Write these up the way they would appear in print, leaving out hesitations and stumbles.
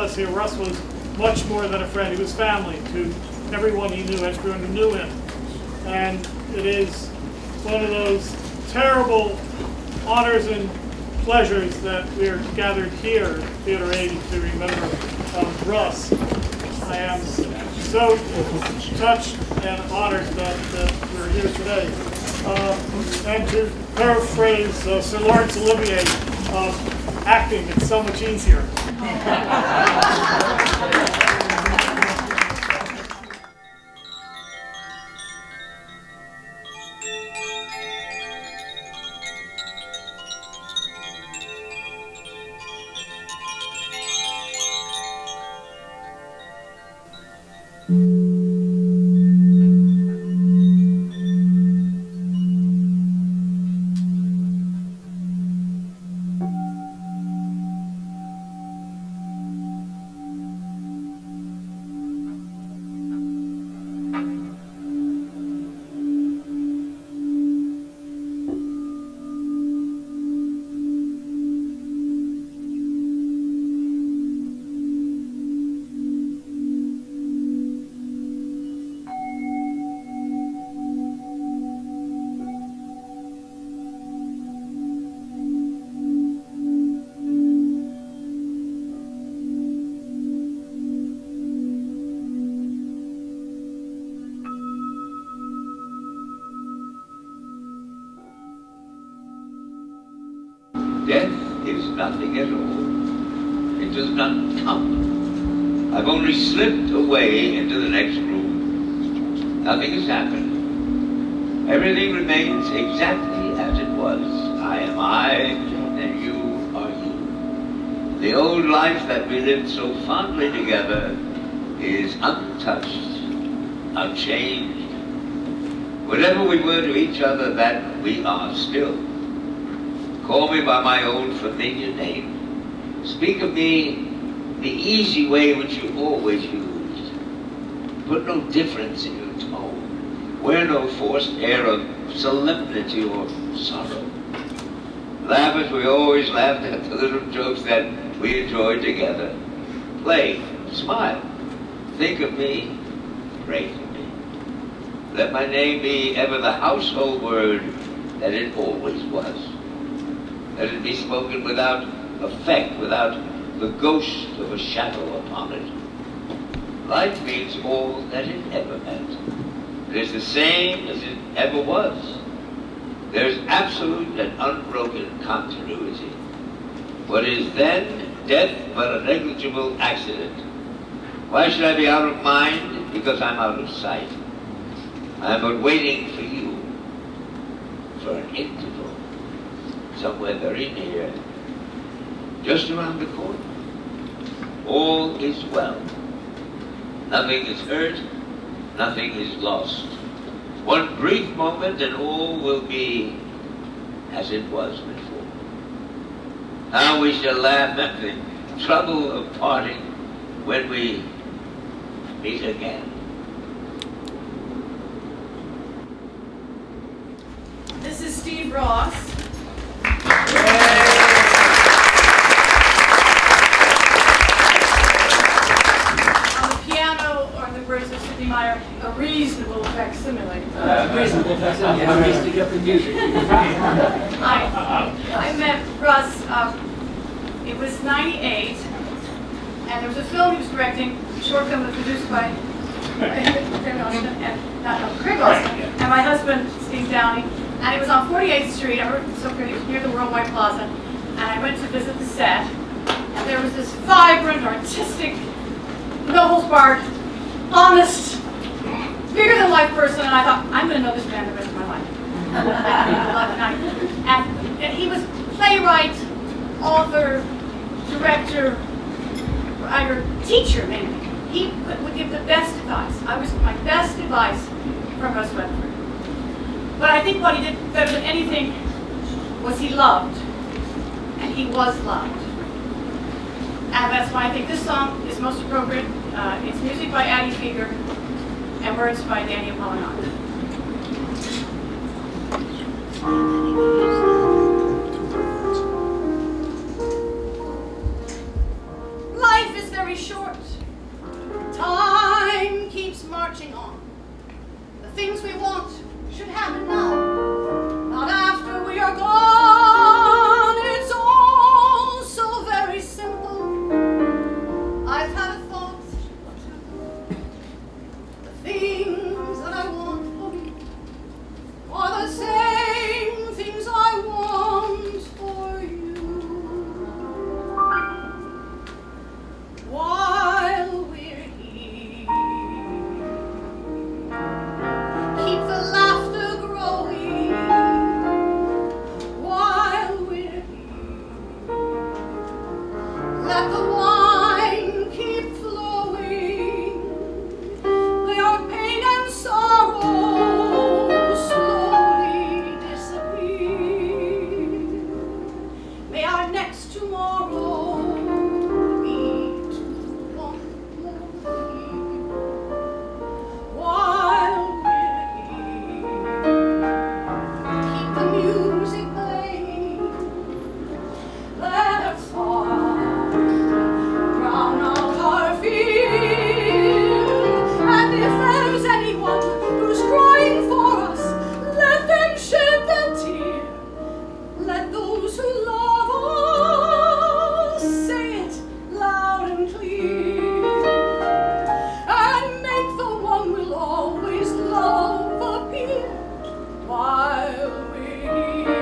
us here, Russ was much more than a friend. He was family to everyone he knew, everyone who knew him. And it is one of those terrible honors and pleasures that we are gathered here at Theater 80 to remember Russ. I am so touched and honored that we're here today. And to paraphrase Sir Laurence Olivier, acting, it's so much easier. Death is nothing at all. It does not come. I've only slipped away into the next room. Nothing has happened. Everything remains exactly as it was. I am I, and you are you. The old life that we lived so fondly together is untouched, unchanged. Whatever we were to each other, that we are still. Call me by my old familiar name. Speak of me the easy way which you always used. Put no difference in your tone. Wear no forced air of solemnity or sorrow. Laugh as we always laughed at the little jokes that we enjoyed together. Play, smile. Think of me, pray for me. Let my name be ever the household word that it always was. Let it be spoken without effect, without the ghost of a shadow upon it. Life means all that it ever meant. It is the same as it ever was. There is absolute and unbroken continuity. What is then death but a negligible accident? Why should I be out of mind? Because I'm out of sight. I am but waiting for you, for an interval. Somewhere very near, just around the corner. All is well. Nothing is hurt, nothing is lost. One brief moment and all will be as it was before. Now we shall laugh at the trouble of parting when we meet again. This is Steve Ross. A reasonable facsimile. Reasonable facsimile. How nice to get the music. I met Russ, it was 98, and there was a film he was directing, a short film that was produced by Craig Austin, and my husband, Steve Downey, and it was on 48th Street, so it was near the Worldwide Plaza, and I went to visit the set, and there was this vibrant, artistic, no-holds-barred, honest, bigger-than-life person, and I thought, I'm going to know this man the rest of my life. And he was playwright, author, director, writer, teacher, maybe. He would give the best advice. I was my best advice from Russ Weatherford. But I think what he did better than anything was he loved, and he was loved. And that's why I think this song is most appropriate. It's music by Addie Feger and words by Danny Apollinato. Life is very very short. Time keeps marching on. The things we want should happen now, not after we are gone. It's all so very simple. I've had a thought or two. The things that I want for me are the same things I want for you. While we're here, keep the laughter growing. While we're here, let the wine keep flowing. May our pain and sorrow slowly disappear. May our next tomorrow be to one more year. While we're here, keep the music playing. Let us all drown out our fear. And if there's anyone who's crying for us, let them shed that tear. Let those who love us say it loud and clear. And make the one we'll always love appear while we're here.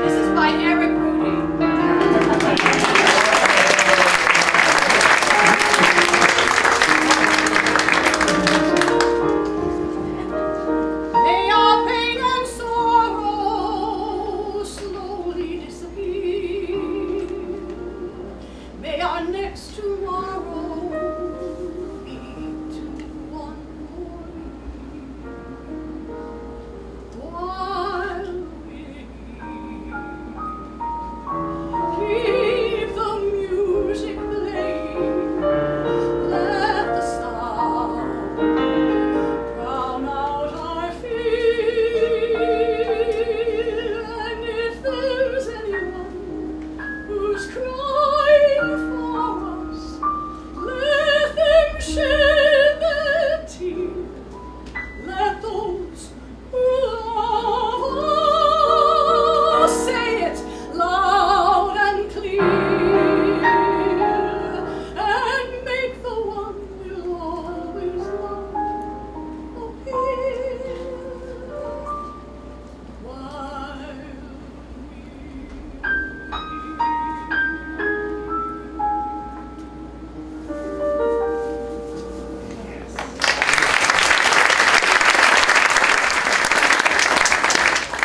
This is by Eric Rudy. May our pain and sorrow slowly disappear. May our next tomorrow be to one more year. While we're here, keep the music playing. Let the sound drown out our fear. And if there's anyone who's crying for us, let them shed their tear. Let those who love us say it loud and clear. And make the one we'll always love appear while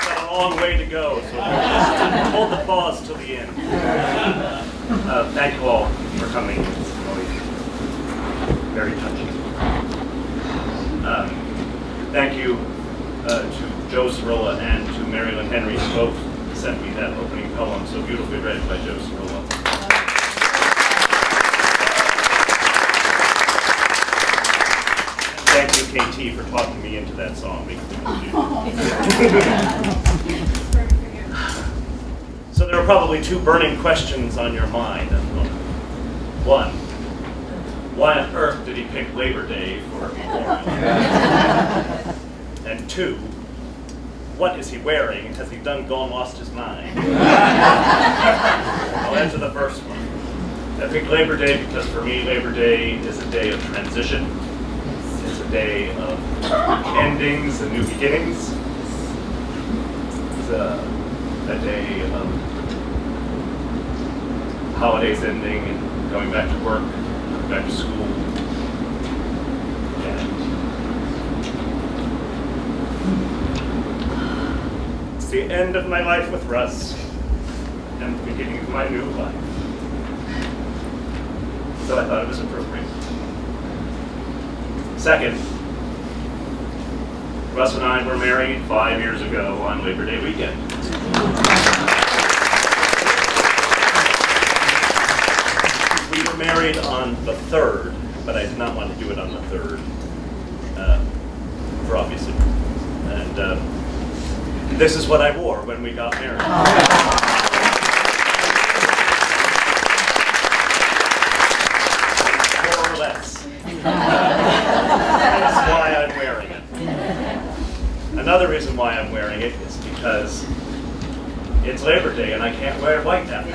Got a long way to go, so hold the pause till the end. Thank you all for coming. It's always very touching. Thank you to Joe Cirola and to Marilyn Henry, who both sent me that opening poem, so beautifully read by Joe Cirola. And thank you, KT, for talking me into that song. So there are probably two burning questions on your mind at the moment. One, why on earth did he pick Labor Day for a memorial? And two, what is he wearing? Has he done gone lost his mind? I'll answer the first one. I picked Labor Day because for me, Labor Day is a day of transition. It's a day of endings and new beginnings. It's a day of holidays ending and going back to work, going back to school. And it's the end of my life with Russ and the beginning of my new life. So I thought it was appropriate. Second, Russ and I were married 5 years ago on Labor Day weekend. We were married on the 3rd, but I did not want to do it on the 3rd, for obvious reasons. And this is what I wore when we got married. because it's Labor Day and I can't wear white that day.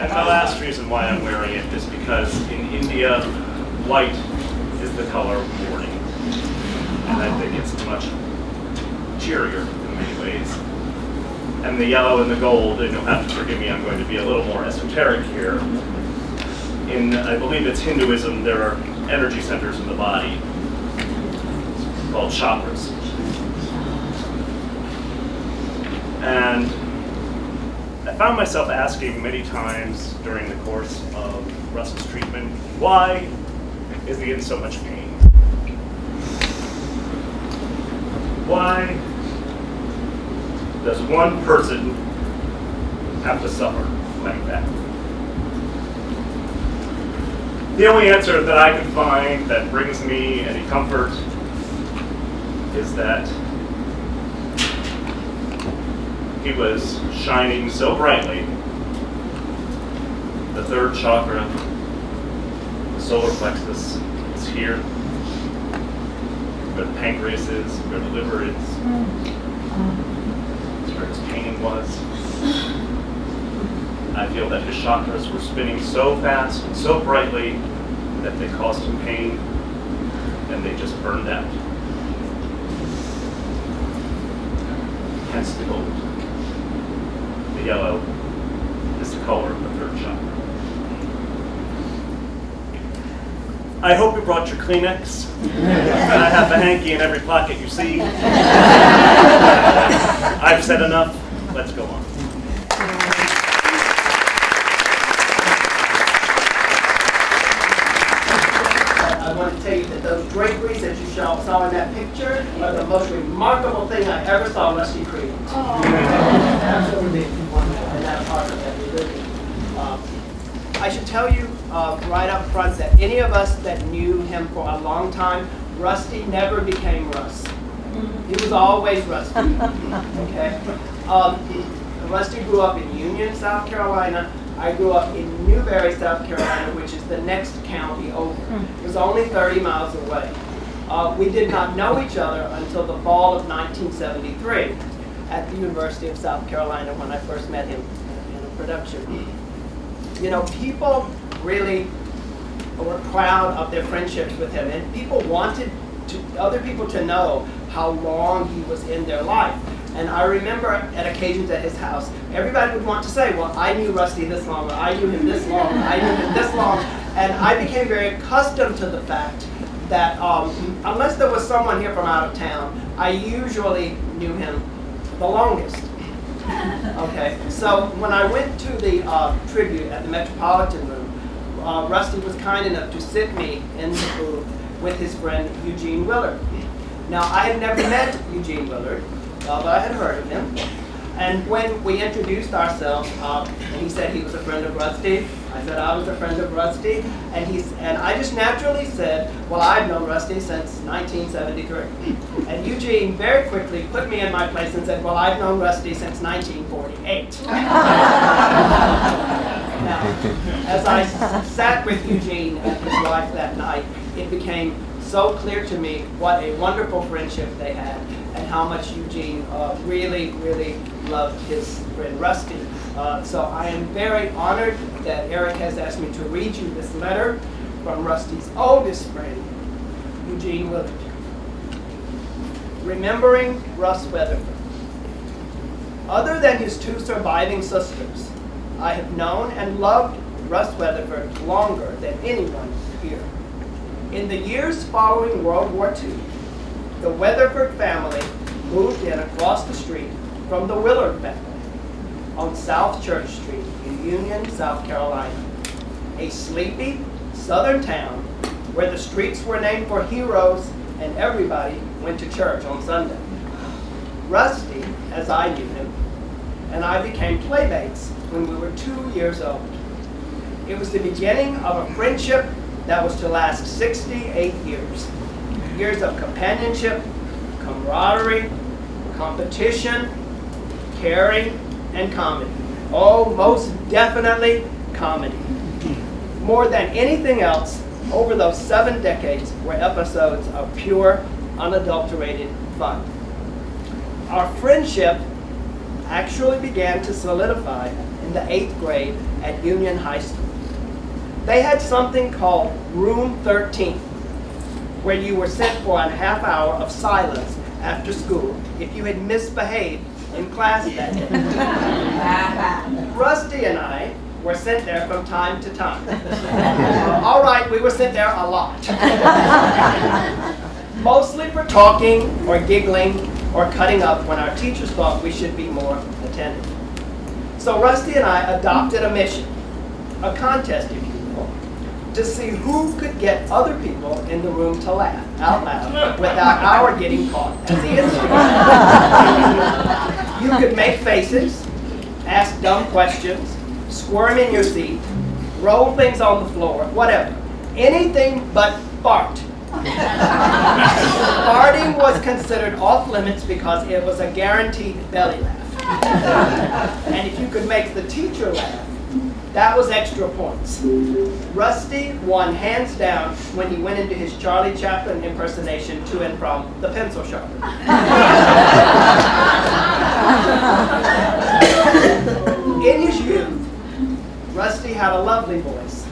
And the last reason why I'm wearing it is because in India, white is the color of mourning. And I think it's much cheerier in many ways. And the yellow and the gold, and you'll have to forgive me, I'm going to be a little more esoteric here. In, I believe it's Hinduism, there are energy centers in the body called chakras. And I found myself asking many times during the course of Russ's treatment, why is he in so much pain? Why does one person have to suffer like that? The only answer that I could find that brings me any comfort is that he was shining so brightly. The third chakra, the solar plexus, is here. Where the pancreas is, where the liver is. It's where his pain was. I feel that his chakras were spinning so fast and so brightly that they caused him pain and they just burned out. Hence the gold. The yellow is the color of the third chakra. I hope you brought your Kleenex. And I have the hanky in every pocket you see. I've said enough. Let's go on. I want to tell you that those draperies that you saw in that picture are the most remarkable thing I ever saw Rusty create. Absolutely wonderful. And that part of that religion. I should tell you right up front that any of us that knew him for a long time, Rusty never became Russ. He was always Rusty. Okay. Rusty grew up in Union, South Carolina. I grew up in Newberry, South Carolina, which is the next county over. It was only 30 miles away. We did not know each other until the fall of 1973 at the University of South Carolina when I first met him in a production. You know, people really were proud of their friendships with him, and people wanted other people to know how long he was in their life. And I remember at occasions at his house, everybody would want to say, well, I knew Rusty this long, or I knew him this long, or I knew him this long. And I became very accustomed to the fact that unless there was someone here from out of town, I usually knew him the longest. Okay, so when I went to the tribute at the Metropolitan Room, Rusty was kind enough to sit me in the booth with his friend Eugene Willard. Now, I had never met Eugene Willard, but I had heard of him. And when we introduced ourselves, and he said he was a friend of Rusty, I said I was a friend of Rusty, and I just naturally said, well, I've known Rusty since 1973. And Eugene very quickly put me in my place and said, well, I've known Rusty since 1948. Now, as I sat with Eugene and his wife that night, it became so clear to me what a wonderful friendship they had and how much Eugene really, really loved his friend Rusty. So I am very honored that Eric has asked me to read you this letter from Rusty's oldest friend, Eugene Willard. Remembering Russ Weatherford. Other than his two surviving sisters, I have known and loved Russ Weatherford longer than anyone here. In the years following World War II, the Weatherford family moved in across the street from the Willard family on South Church Street in Union, South Carolina, a sleepy southern town where the streets were named for heroes and everybody went to church on Sunday. Rusty, as I knew him, and I became playmates when we were 2 years old. It was the beginning of a friendship that was to last 68 years. Years of companionship, camaraderie, competition, caring, and comedy. Oh, most definitely comedy. More than anything else, over those 7 decades were episodes of pure, unadulterated fun. Our friendship actually began to solidify in the 8th grade at Union High School. They had something called Room 13, where you were sent for a half hour of silence after school if you had misbehaved in class that day. Rusty and I were sent there from time to time. All right, we were sent there a lot. Mostly for talking or giggling or cutting up when our teachers thought we should be more attentive. So Rusty and I adopted a mission, a contest, if you will, to see who could get other people in the room to laugh out loud without our getting caught as the instigator. You could make faces, ask dumb questions, squirm in your seat, roll things on the floor, whatever. Anything but fart. Farting was considered off limits because it was a guaranteed belly laugh. And if you could make the teacher laugh, that was extra points. Rusty won hands down when he went into his Charlie Chaplin impersonation to and from the pencil sharpener. In his youth, Rusty had a lovely voice,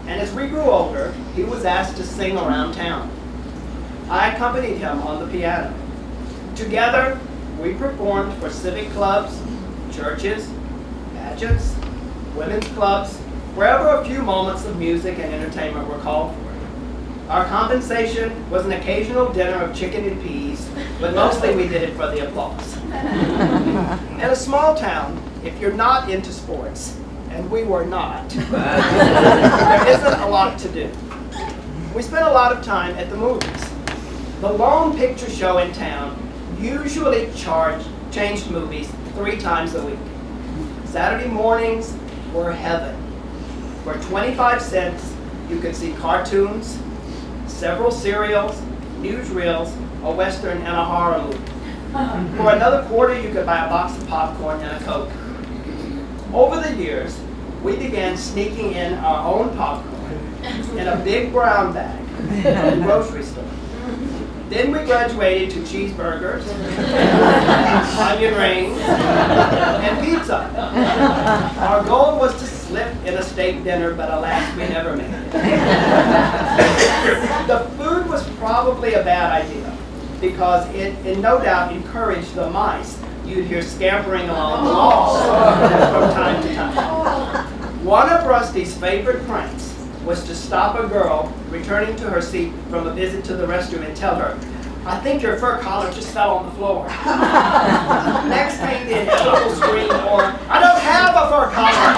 and as we grew older, he was asked to sing around town. I accompanied him on the piano. Together, we performed for civic clubs, churches, pageants, women's clubs, wherever a few moments of music and entertainment were called for. Our compensation was an occasional dinner of chicken and peas, but mostly we did it for the applause. In a small town, if you're not into sports, and we were not, there isn't a lot to do. We spent a lot of time at the movies. The Lone Picture Show in town usually changed movies 3 times a week. Saturday mornings were heaven. For 25 cents, you could see cartoons, several serials, newsreels, a western, and a horror movie. For another quarter, you could buy a box of popcorn and a Coke. Over the years, we began sneaking in our own popcorn in a big brown bag from the grocery store. Then we graduated to cheeseburgers, onion rings, and pizza. Our goal was to slip in a steak dinner, but alas, we never made it. The food was probably a bad idea because it no doubt encouraged the mice you'd hear scampering along the walls from time to time. One of Rusty's favorite pranks was to stop a girl returning to her seat from a visit to the restroom and tell her, "I think your fur collar just fell on the floor." Next came the inevitable scream or, "I don't have a fur collar."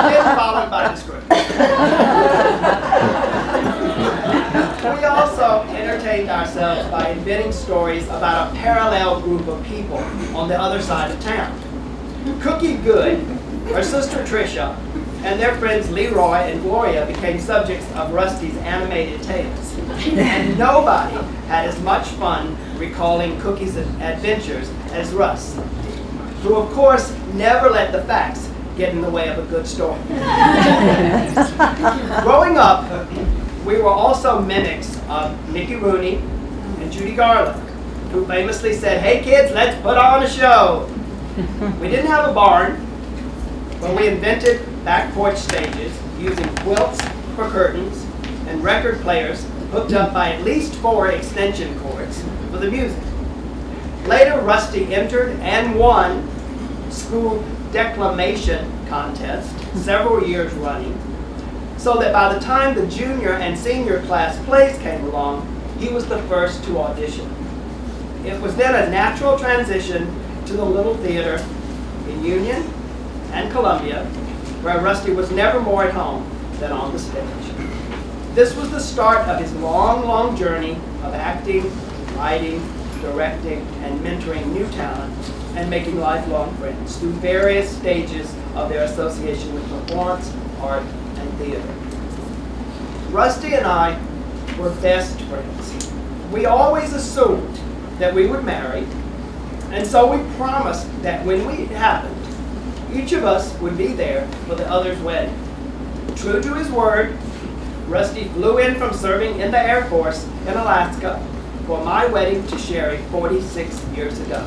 Then followed by the script. We also entertained ourselves by inventing stories about a parallel group of people on the other side of town. Cookie Good, her sister Tricia, and their friends Leroy and Gloria became subjects of Rusty's animated tales. And nobody had as much fun recalling Cookie's adventures as Russ, who of course never let the facts get in the way of a good story. Growing up, we were also mimics of Mickey Rooney and Judy Garland, who famously said, "Hey kids, let's put on a show." We didn't have a barn, but we invented back porch stages using quilts for curtains and record players hooked up by at least 4 extension cords for the music. Later, Rusty entered and won school declamation contest several years running, so that by the time the junior and senior class plays came along, he was the first to audition. It was then a natural transition to the little theater in Union and Columbia, where Rusty was never more at home than on the stage. This was the start of his long, long journey of acting, writing, directing, and mentoring new talent and making lifelong friends through various stages of their association with performance, art, and theater. Rusty and I were best friends. We always assumed that we would marry, and so we promised that when it happened, each of us would be there for the other's wedding. True to his word, Rusty flew in from serving in the Air Force in Alaska for my wedding to Sherry 46 years ago.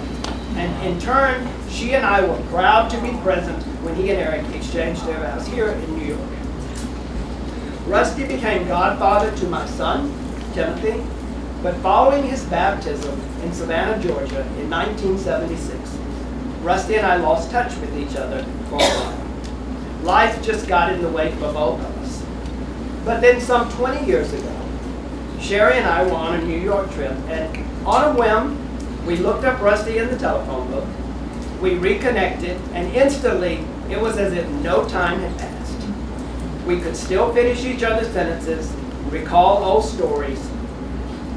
And in turn, she and I were proud to be present when he and Eric exchanged their vows here in New York. Rusty became godfather to my son, Timothy, but following his baptism in Savannah, Georgia in 1976, Rusty and I lost touch with each other for a while. Life just got in the way for both of us. But then some 20 years ago, Sherry and I were on a New York trip, and on a whim, we looked up Rusty in the telephone book, we reconnected, and instantly, it was as if no time had passed. We could still finish each other's sentences, recall old stories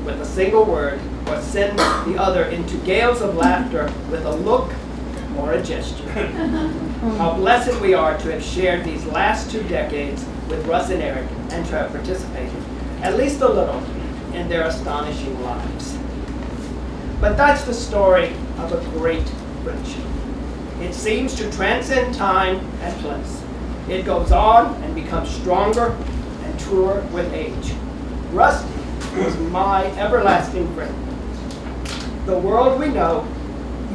with a single word, or send the other into gales of laughter with a look or a gesture. How blessed we are to have shared these last 2 decades with Russ and Eric and to have participated, at least a little, in their astonishing lives. But that's the story of a great friendship. It seems to transcend time and place. It goes on and becomes stronger and truer with age. Rusty was my everlasting friend. The world we know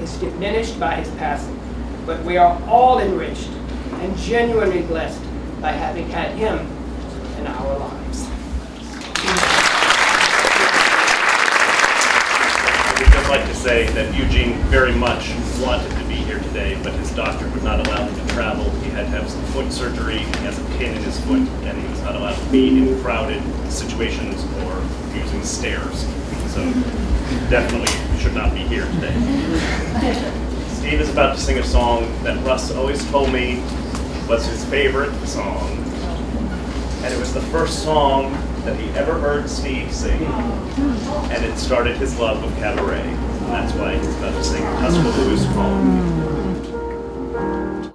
is diminished by his passing, but we are all enriched and genuinely blessed by having had him in our lives. I would just like to say that Eugene very much wanted to be here today, but his doctor would not allow him to travel. He had to have some foot surgery. He has a pin in his foot, and he was not allowed to be in crowded situations or using stairs. So definitely should not be here today. Steve is about to sing a song that Russ always told me was his favorite song. And it was the first song that he ever heard Steve sing. And it started his love of cabaret. And that's why he's about to sing Tuscaloosa Home.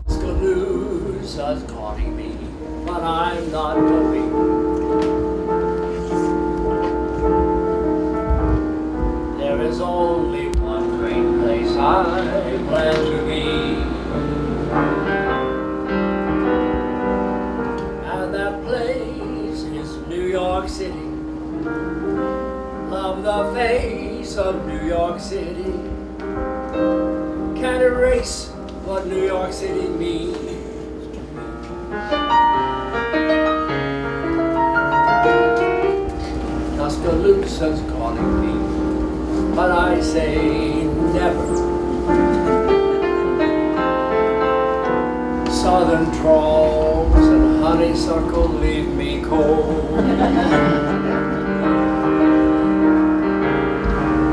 Tuscaloosa's calling me, but I'm not going. There is only one great place I plan to be, and that place is New York City. Love the face of New York City. Can't erase what New York City means to me. Tuscaloosa's calling me, but I say never. Southern trolls and honeysuckle leave me cold.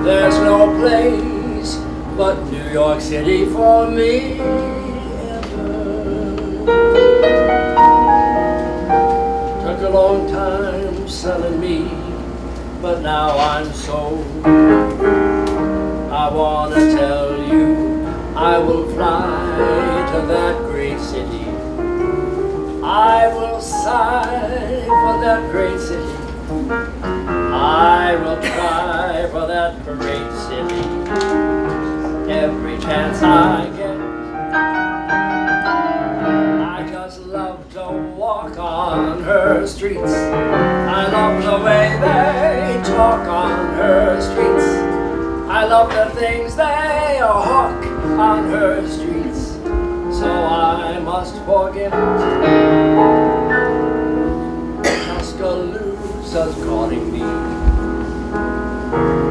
There's no place but New York City for me ever. Took a long time selling me, but now I'm sold. I want to tell you, I will fly to that great city. I will sigh for that great city. I will try for that great city. Every chance I get, I just love to walk on her streets. I love the way they talk on her streets. I love the things they hawk on her streets. So I must forgive. Tuscaloosa's calling me,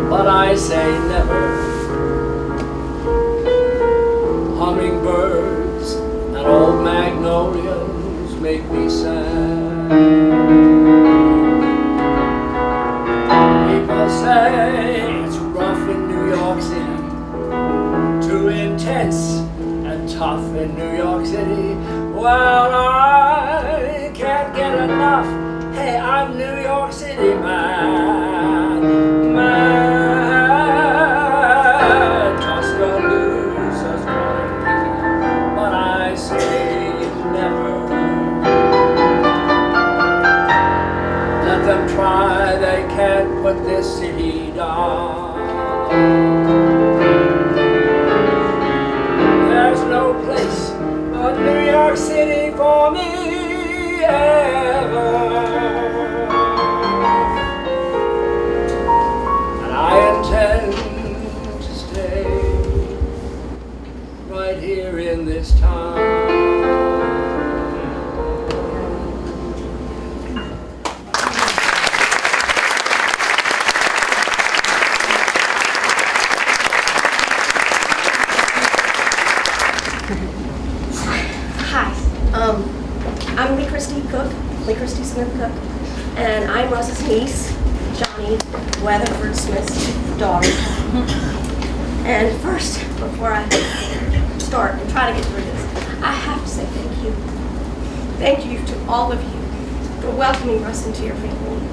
but I say never. Hummingbirds and old magnolias make me sad. People say it's rough in New York City, too intense and tough in New York City. Well, I can't get enough. Hey, I'm New York City man, man. Tuscaloosa's calling me, but I say never. Let them try, they can't put this city down. There's no place but New York City for me ever. in this town. Hi, I'm Lee Christie Smith Cook, and I'm Russ's niece, Johnny Weatherford Smith's daughter. And first, before I start and try to get through this, I have to say thank you. Thank you to all of you for welcoming Russ into your family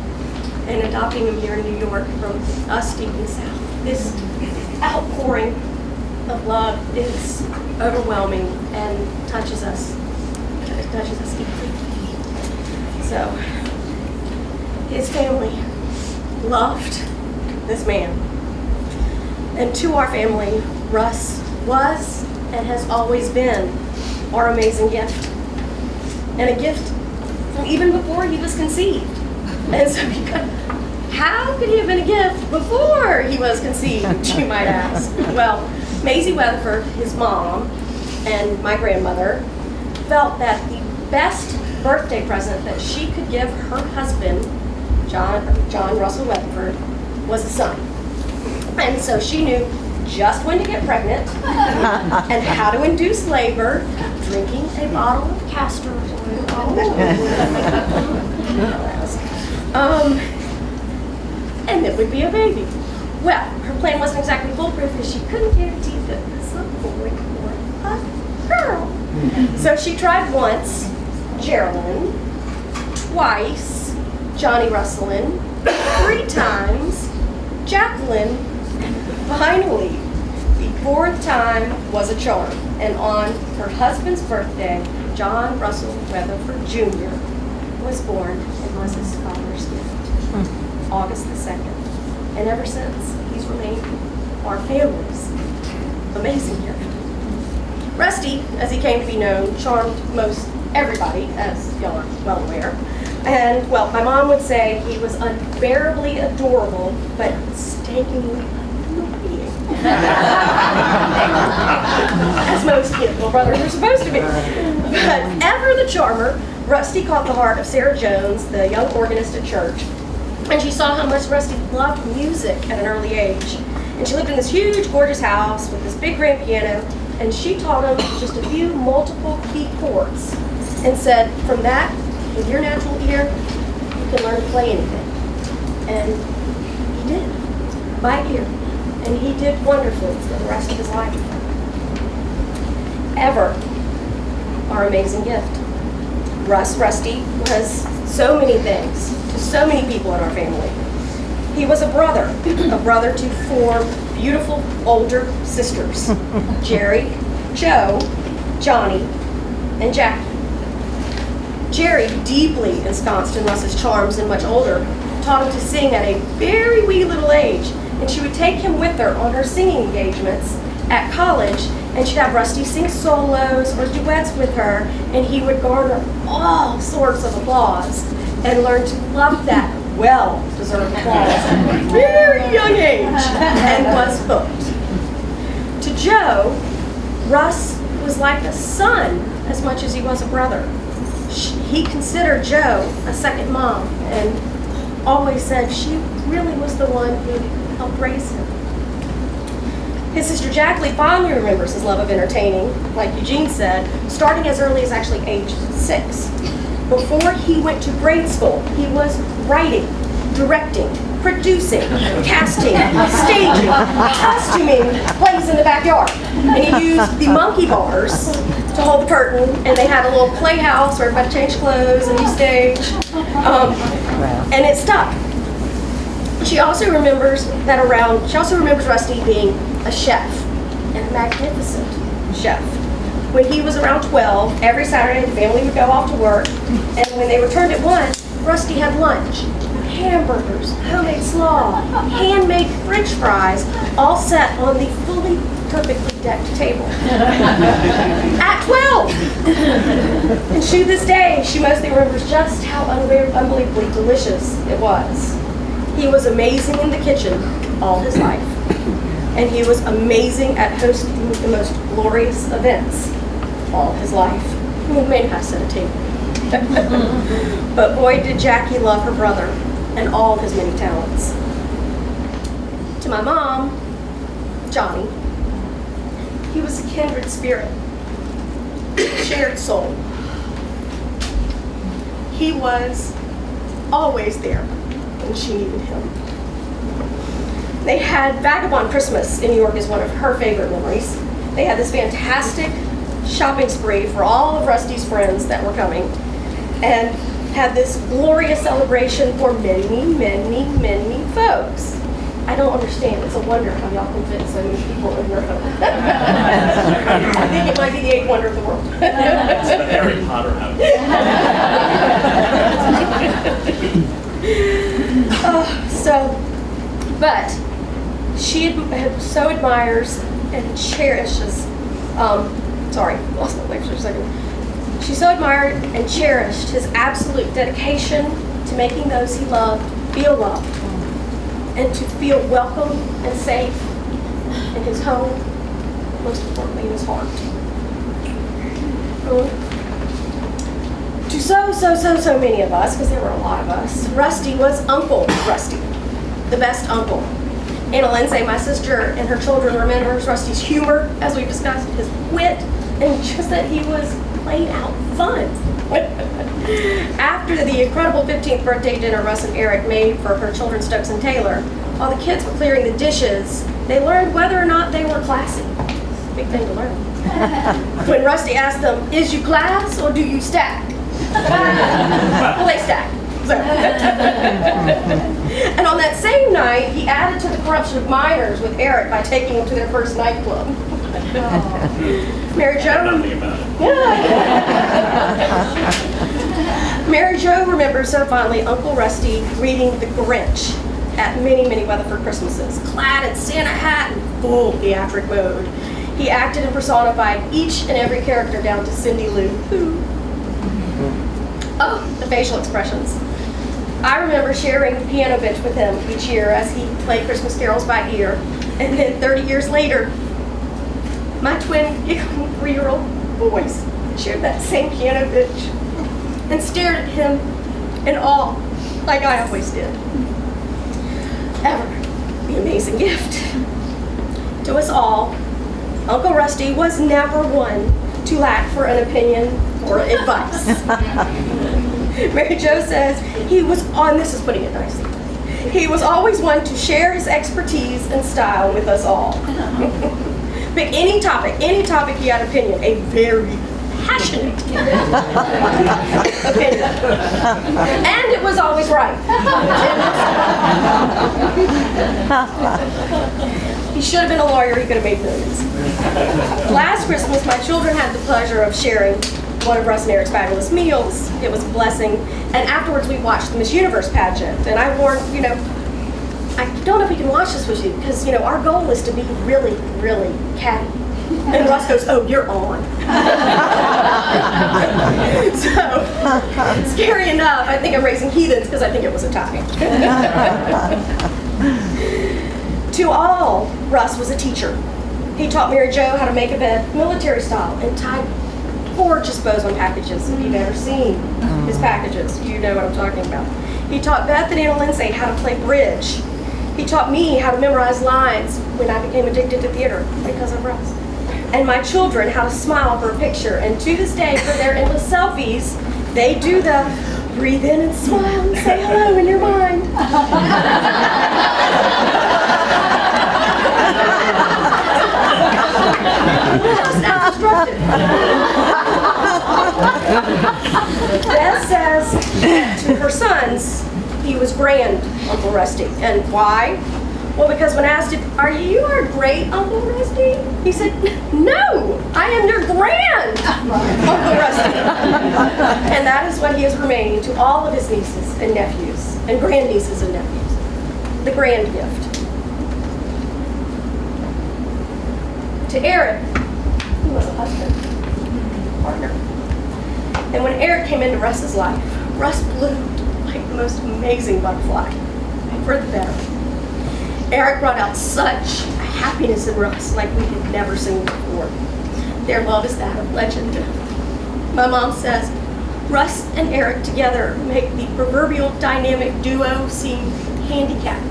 and adopting him here in New York from us deep in the South. This outpouring of love is overwhelming and touches us deeply. So, his family loved this man. And to our family, Russ was and has always been our amazing gift. And a gift from even before he was conceived. And so, how could he have been a gift before he was conceived, you might ask? Well, Maisie Weatherford, his mom, and my grandmother felt that the best birthday present that she could give her husband, John Russell Weatherford, was a son. And so she knew just when to get pregnant and how to induce labor, drinking a bottle of castor oil. And it would be a baby. Well, her plan wasn't exactly foolproof because she couldn't guarantee that it was a boy or a girl. So she tried once, Geraldine, twice, Johnny Russelin, 3 times, Jacqueline, and finally, the 4th time was a charm. And on her husband's birthday, John Russell Weatherford Jr. was born and was his father's gift, August the 2nd. And ever since, he's remained our family's amazing gift. Rusty, as he came to be known, charmed most everybody, as y'all are well aware. And, well, my mom would say he was unbearably adorable, but stinkingly annoying. As most little brothers are supposed to be. But ever the charmer, Rusty caught the heart of Sarah Jones, the young organist at church. And she saw how much Rusty loved music at an early age. And she lived in this huge, gorgeous house with this big grand piano, and she taught him just a few multiple key chords and said, from that, with your natural ear, you can learn to play anything. And he did, by ear. And he did wonderfully for the rest of his life. Ever, our amazing gift. Rusty was so many things to so many people in our family. He was a brother to 4 beautiful older sisters, Jerry, Joe, Johnny, and Jackie. Jerry, deeply ensconced in Russ's charms and much older, taught him to sing at a very wee little age, and she would take him with her on her singing engagements at college, and she'd have Rusty sing solos or duets with her, and he would garner all sorts of applause and learn to love that well-deserved applause at a very young age, and was hooked. To Joe, Russ was like a son as much as he was a brother. He considered Joe a second mom and always said she really was the one who helped raise him. His sister Jacqueline fondly remembers his love of entertaining, like Eugene said, starting as early as actually age 6. Before he went to grade school, he was writing, directing, producing, casting, staging, costuming plays in the backyard. And he used the monkey bars to hold the curtain, and they had a little playhouse where everybody changed clothes and he staged. And it stuck. She also remembers Rusty being a chef, and a magnificent chef. When he was around 12, every Saturday the family would go off to work, and when they returned at 1, Rusty had lunch. Hamburgers, homemade slaw, handmade French fries, all set on the fully, perfectly decked table. At 12! And to this day, she mostly remembers just how unbelievably delicious it was. He was amazing in the kitchen all his life. And he was amazing at hosting the most glorious events. all his life. He may have sat at a table. But boy, did Jackie love her brother and all his many talents. To my mom, Johnny, he was a kindred spirit, a shared soul. He was always there when she needed him. They had Vagabond Christmas in New York is one of her favorite memories. They had this fantastic shopping spree for all of Rusty's friends that were coming and had this glorious celebration for many, many, many folks. I don't understand. It's a wonder how y'all can fit so many people in your home. I think it might be the eighth wonder of the world. It's the Harry Potter house. But she so admires and cherishes, lost my place for a second. She so admired and cherished his absolute dedication to making those he loved feel loved and to feel welcome and safe in his home, most importantly in his heart. To so many of us, because there were a lot of us, Rusty was Uncle Rusty, the best uncle. Anna Lindsay, my sister, and her children remember Rusty's humor, as we've discussed, his wit, and just that he was plain out fun. After the incredible 15th birthday dinner Russ and Eric made for her children, Stokes and Taylor, while the kids were clearing the dishes, they learned whether or not they were classy. Big thing to learn. When Rusty asked them, "Is you class or do you stack?" Well, they stack. So. And on that same night, he added to the corruption of minors with Eric by taking them to their first nightclub. Mary Jo. Nothing about it. Mary Jo remembers so fondly Uncle Rusty reading The Grinch at many, many Weatherford Christmases, clad in Santa hat and full theatric mode. He acted and personified each and every character down to Cindy Lou Who. Oh, the facial expressions. I remember sharing the piano bench with him each year as he played Christmas carols by ear. And then 30 years later, my twin 3-year-old boys shared that same piano bench and stared at him in awe, like I always did. Ever the amazing gift. To us all, Uncle Rusty was never one to lack for an opinion or advice. Mary Jo says he was on, this is putting it nicely, he was always one to share his expertise and style with us all. Pick any topic he had opinion, a very passionate opinion. And it was always right. He should have been a lawyer, he could have made millions. Last Christmas, my children had the pleasure of sharing one of Russ and Eric's fabulous meals. It was a blessing. And afterwards, we watched the Miss Universe pageant. And I warned, I don't know if we can watch this with you, because, our goal is to be really, really catty. And Russ goes, "Oh, you're on." So, scary enough, I think I'm raising heathens because I think it was a tie. To all, Russ was a teacher. He taught Mary Jo how to make a bed military style and tie gorgeous bows on packages. If you've ever seen his packages, you know what I'm talking about. He taught Beth and Anna Lindsay how to play bridge. He taught me how to memorize lines when I became addicted to theater because of Russ. And my children how to smile for a picture. And to this day, for their endless selfies, they do the breathe in and smile and say hello in your mind. Beth says to her sons, he was grand, Uncle Rusty. And why? Well, because when asked, "Are you our great Uncle Rusty?" he said, "No, I am your grand Uncle Rusty." And that is what he has remained to all of his nieces and nephews, and grandnieces and nephews. The grand gift. To Eric, he was a husband, partner. And when Eric came into Russ's life, Russ bloomed like the most amazing butterfly, for the better. Eric brought out such a happiness in Russ like we had never seen before. Their love is that of legend. My mom says, Russ and Eric together make the proverbial dynamic duo seem handicapped.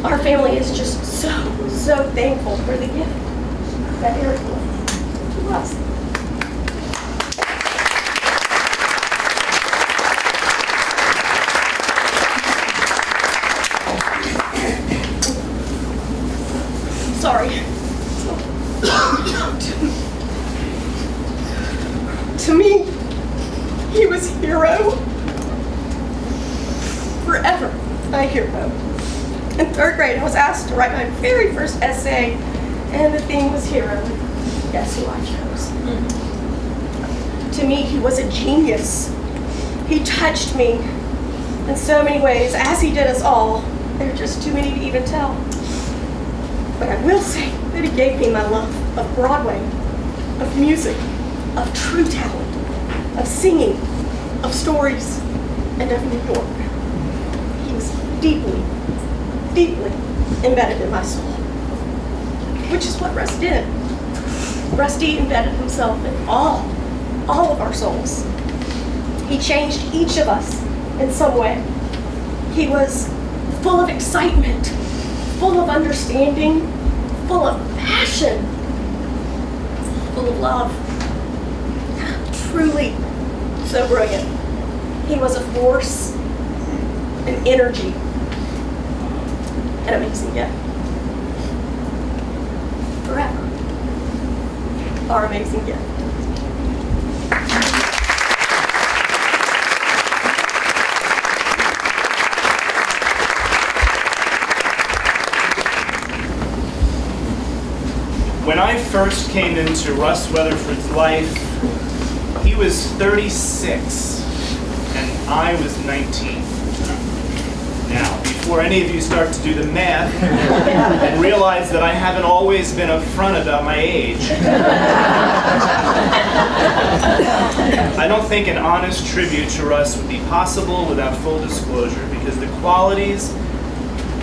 Our family is just so thankful for the gift that Eric gave to us. Sorry. To me, he was a hero. Forever a hero. In 3rd grade, I was asked to write my very first essay, and the theme was hero. Guess who I chose? To me, he was a genius. He touched me in so many ways, as he did us all. There are just too many to even tell. But I will say that he gave me my love of Broadway, of music, of true talent, of singing, of stories, and of New York. He was deeply, deeply embedded in my soul, which is what Russ did. Rusty embedded himself in all of our souls. He changed each of us in some way. He was full of excitement, full of understanding, full of passion, full of love. Truly so brilliant. He was a force, an energy, an amazing gift. Forever. Our amazing gift. When I first came into Russ Weatherford's life, he was 36 and I was 19. Now, before any of you start to do the math and realize that I haven't always been upfront about my age, I don't think an honest tribute to Russ would be possible without full disclosure, because the qualities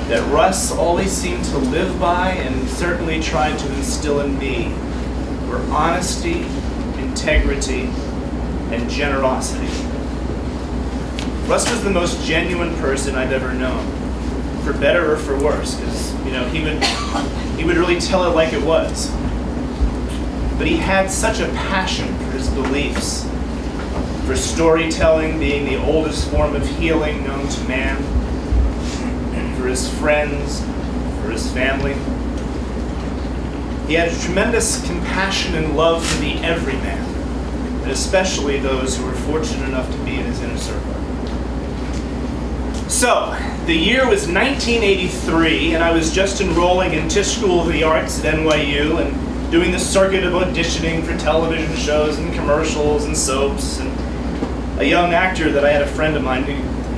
that Russ always seemed to live by and certainly tried to instill in me were honesty, integrity, and generosity. Russ was the most genuine person I've ever known, for better or for worse, because he would really tell it like it was. But he had such a passion for his beliefs, for storytelling being the oldest form of healing known to man, for his friends, for his family. He had a tremendous compassion and love for the everyman, and especially those who were fortunate enough to be in his inner circle. So, the year was 1983, and I was just enrolling in Tisch School of the Arts at NYU and doing the circuit of auditioning for television shows and commercials and soaps. And a young actor that I had a friend of mine,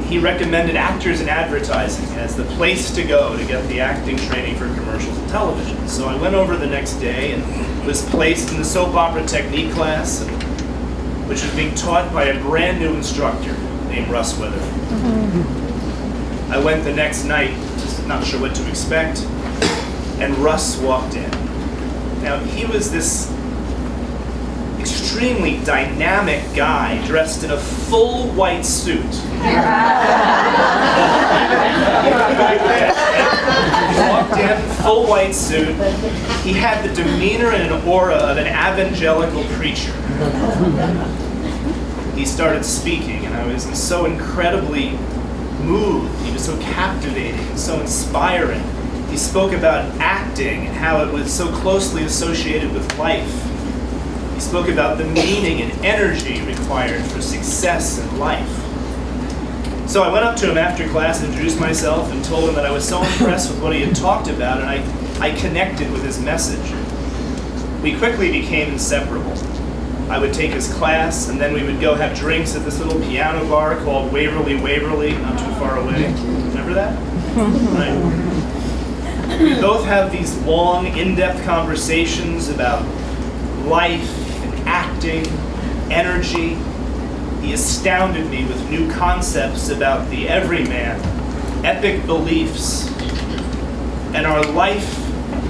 he recommended Actors in Advertising as the place to go to get the acting training for commercials and television. So I went over the next day and was placed in the soap opera technique class, which was being taught by a brand new instructor named Russ Weatherford. I went the next night, just not sure what to expect, and Russ walked in. Now, he was this extremely dynamic guy dressed in a full white suit. He walked in, full white suit. He had the demeanor and an aura of an evangelical preacher. He started speaking, and I was so incredibly moved. He was so captivating and so inspiring. He spoke about acting and how it was so closely associated with life. He spoke about the meaning and energy required for success in life. So I went up to him after class, introduced myself, and told him that I was so impressed with what he had talked about, and I connected with his message. We quickly became inseparable. I would take his class, and then we would go have drinks at this little piano bar called Waverly, not too far away. Remember that? Right. We both have these long, in-depth conversations about life and acting, energy. He astounded me with new concepts about the everyman, epic beliefs, and our life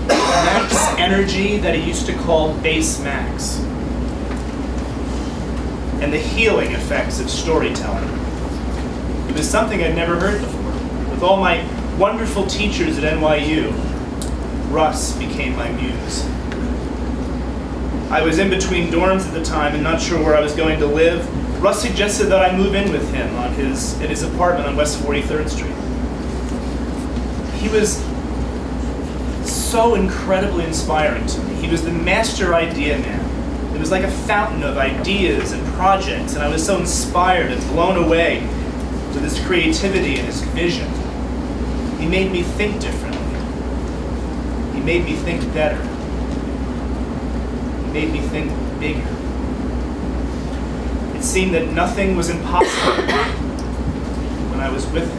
makes energy that he used to call bass max, and the healing effects of storytelling. It was something I'd never heard before. With all my wonderful teachers at NYU, Russ became my muse. I was in between dorms at the time and not sure where I was going to live. Russ suggested that I move in with him at his apartment on West 43rd Street. He was so incredibly inspiring to me. He was the master idea man. It was like a fountain of ideas and projects, and I was so inspired and blown away with his creativity and his vision. He made me think differently. He made me think better. He made me think bigger. It seemed that nothing was impossible when I was with him.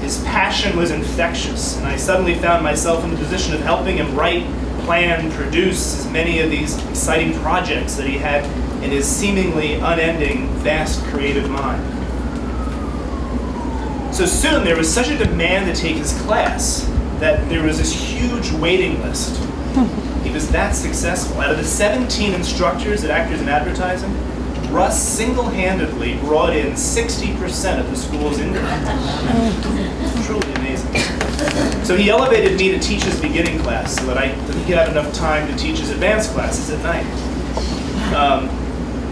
His passion was infectious, and I suddenly found myself in the position of helping him write, plan, produce as many of these exciting projects that he had in his seemingly unending, vast creative mind. So soon there was such a demand to take his class that there was this huge waiting list. He was that successful. Out of the 17 instructors at Actors in Advertising, Russ single-handedly brought in 60% of the school's income. Truly amazing. So he elevated me to teach his beginning class so that he could have enough time to teach his advanced classes at night.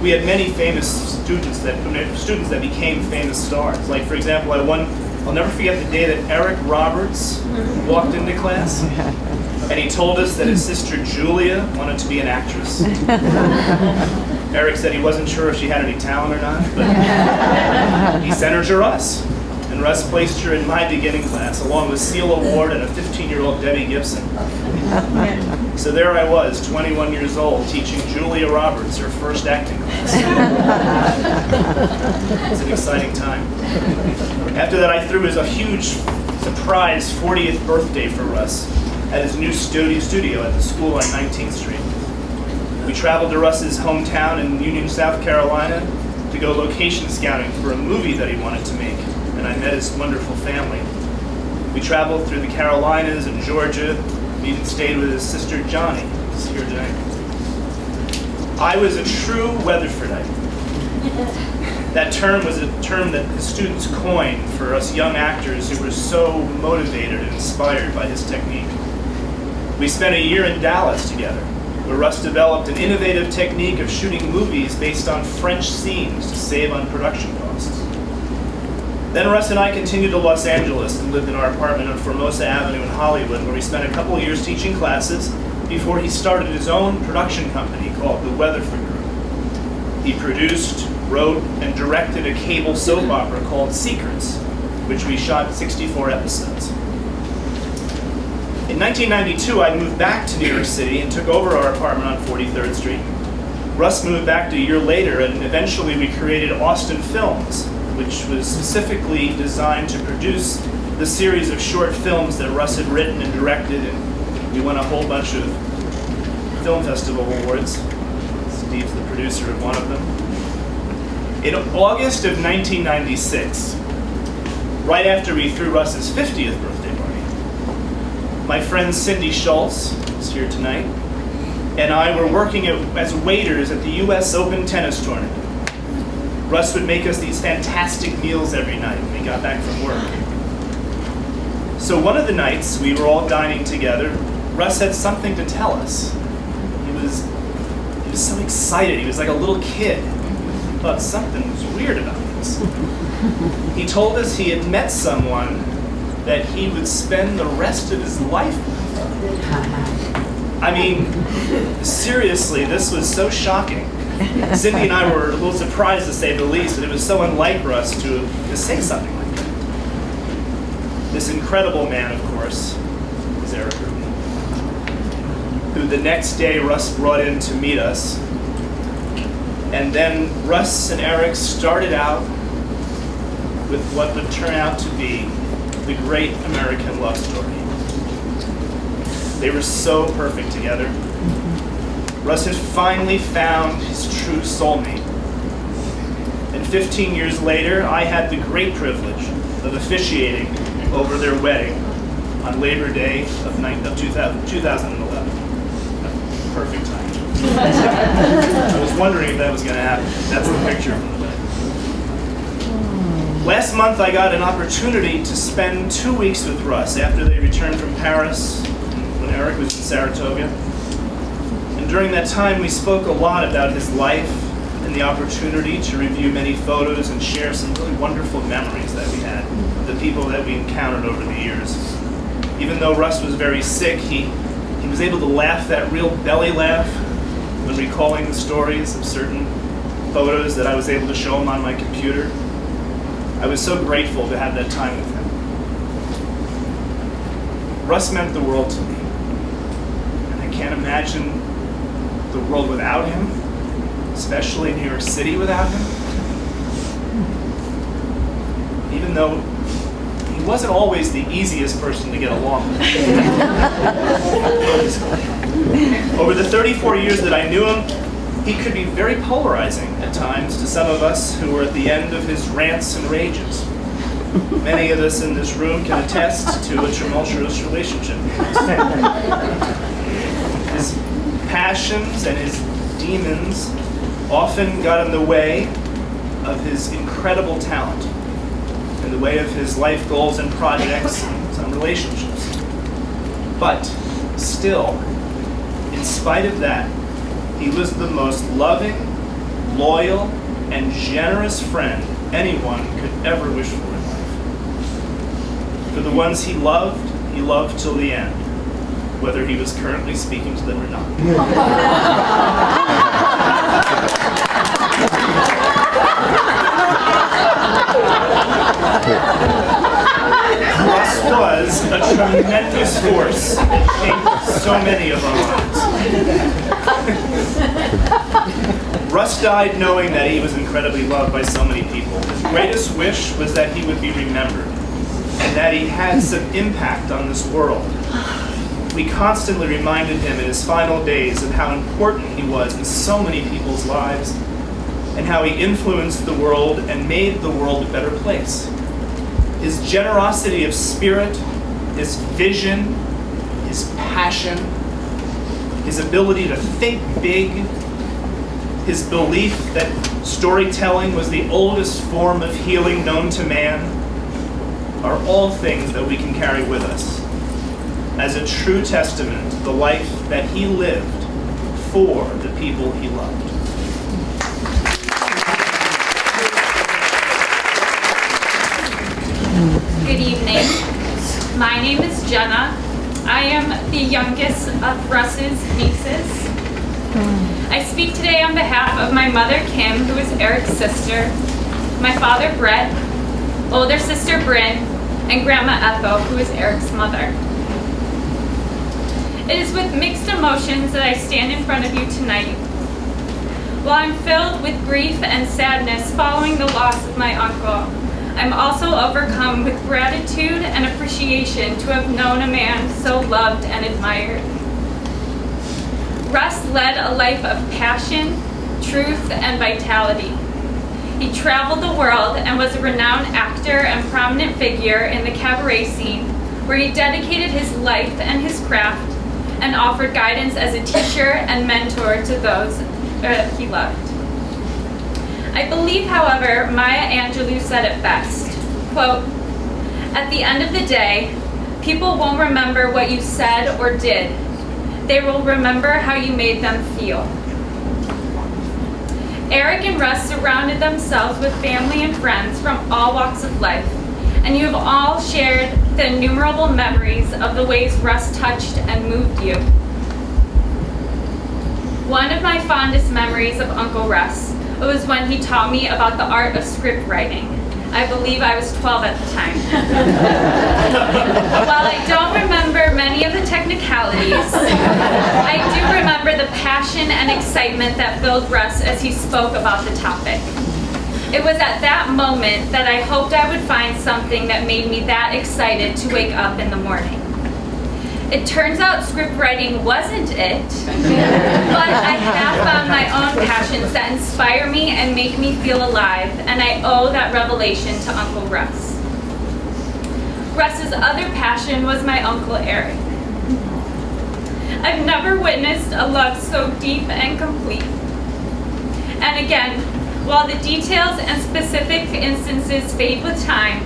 We had many famous students that became famous stars. Like, for example, I'll never forget the day that Eric Roberts walked into class, and he told us that his sister Julia wanted to be an actress. Eric said he wasn't sure if she had any talent or not, but he sent her to Russ. And Russ placed her in my beginning class, along with Seal Award and a 15-year-old Debbie Gibson. So there I was, 21 years old, teaching Julia Roberts her first acting class. It was an exciting time. After that, I threw a huge surprise 40th birthday for Russ at his new studio at the school on 19th Street. We traveled to Russ's hometown in Union, South Carolina to go location scouting for a movie that he wanted to make, and I met his wonderful family. We traveled through the Carolinas and Georgia. We even stayed with his sister Johnny, who's here tonight. I was a true Weatherfordite. That term was a term that the students coined for us young actors who were so motivated and inspired by his technique. We spent a year in Dallas together, where Russ developed an innovative technique of shooting movies based on French scenes to save on production costs. Then Russ and I continued to Los Angeles and lived in our apartment on Formosa Avenue in Hollywood, where we spent a couple of years teaching classes before he started his own production company called the Weatherford Group. He produced, wrote, and directed a cable soap opera called Secrets, which we shot 64 episodes. In 1992, I moved back to New York City and took over our apartment on 43rd Street. Russ moved back a year later, and eventually we created Austin Films, which was specifically designed to produce the series of short films that Russ had written and directed, and we won a whole bunch of film festival awards. Steve's the producer of one of them. In August of 1996, right after we threw Russ's 50th birthday party, my friend Cindy Schultz, who's here tonight, and I were working as waiters at the US Open tennis tournament. Russ would make us these fantastic meals every night when we got back from work. So one of the nights we were all dining together, Russ had something to tell us. He was so excited. He was like a little kid. He thought something was weird about this. He told us he had met someone that he would spend the rest of his life with. I mean, seriously, this was so shocking. Cindy and I were a little surprised, to say the least, and it was so unlike Russ to say something like that. This incredible man, of course, was Eric Rubin, who the next day Russ brought in to meet us. And then Russ and Eric started out with what would turn out to be the great American love story. They were so perfect together. Russ had finally found his true soulmate. And 15 years later, I had the great privilege of officiating over their wedding on Labor Day of 2011. Perfect time. I was wondering if that was going to happen. That's the picture from the wedding. Last month I got an opportunity to spend 2 weeks with Russ after they returned from Paris when Eric was in Saratoga. And during that time we spoke a lot about his life and the opportunity to review many photos and share some really wonderful memories that we had of the people that we encountered over the years. Even though Russ was very sick, he was able to laugh that real belly laugh when recalling the stories of certain photos that I was able to show him on my computer. I was so grateful to have that time with him. Russ meant the world to me, and I can't imagine the world without him, especially New York City without him. Even though he wasn't always the easiest person to get along with. Over the 34 years that I knew him, he could be very polarizing at times to some of us who were at the end of his rants and rages. Many of us in this room can attest to a tumultuous relationship. His passions and his demons often got in the way of his incredible talent, in the way of his life goals and projects and some relationships. But still, in spite of that, he was the most loving, loyal, and generous friend anyone could ever wish for in life. For the ones he loved till the end, whether he was currently speaking to them or not. Russ was a tremendous force that shaped so many of our lives. Russ died knowing that he was incredibly loved by so many people. His greatest wish was that he would be remembered and that he had some impact on this world. We constantly reminded him in his final days of how important he was in so many people's lives and how he influenced the world and made the world a better place. His generosity of spirit, his vision, his passion, his ability to think big, his belief that storytelling was the oldest form of healing known to man, are all things that we can carry with us as a true testament to the life that he lived for the people he loved. Good evening. My name is Jenna. I am the youngest of Russ's nieces. I speak today on behalf of my mother, Kim, who is Eric's sister, my father, Brett, older sister, Bryn, and Grandma Ethel, who is Eric's mother. It is with mixed emotions that I stand in front of you tonight. While I'm filled with grief and sadness following the loss of my uncle, I'm also overcome with gratitude and appreciation to have known a man so loved and admired. Russ led a life of passion, truth, and vitality. He traveled the world and was a renowned actor and prominent figure in the cabaret scene, where he dedicated his life and his craft and offered guidance as a teacher and mentor to those he loved. I believe, however, Maya Angelou said it best, quote, "At the end of the day, people won't remember what you said or did. They will remember how you made them feel." Eric and Russ surrounded themselves with family and friends from all walks of life, and you have all shared the innumerable memories of the ways Russ touched and moved you. One of my fondest memories of Uncle Russ was when he taught me about the art of script writing. I believe I was 12 at the time. While I don't remember many of the technicalities, I do remember the passion and excitement that filled Russ as he spoke about the topic. It was at that moment that I hoped I would find something that made me that excited to wake up in the morning. It turns out script writing wasn't it, but I have found my own passions that inspire me and make me feel alive, and I owe that revelation to Uncle Russ. Russ's other passion was my Uncle Eric. I've never witnessed a love so deep and complete. And again, while the details and specific instances fade with time,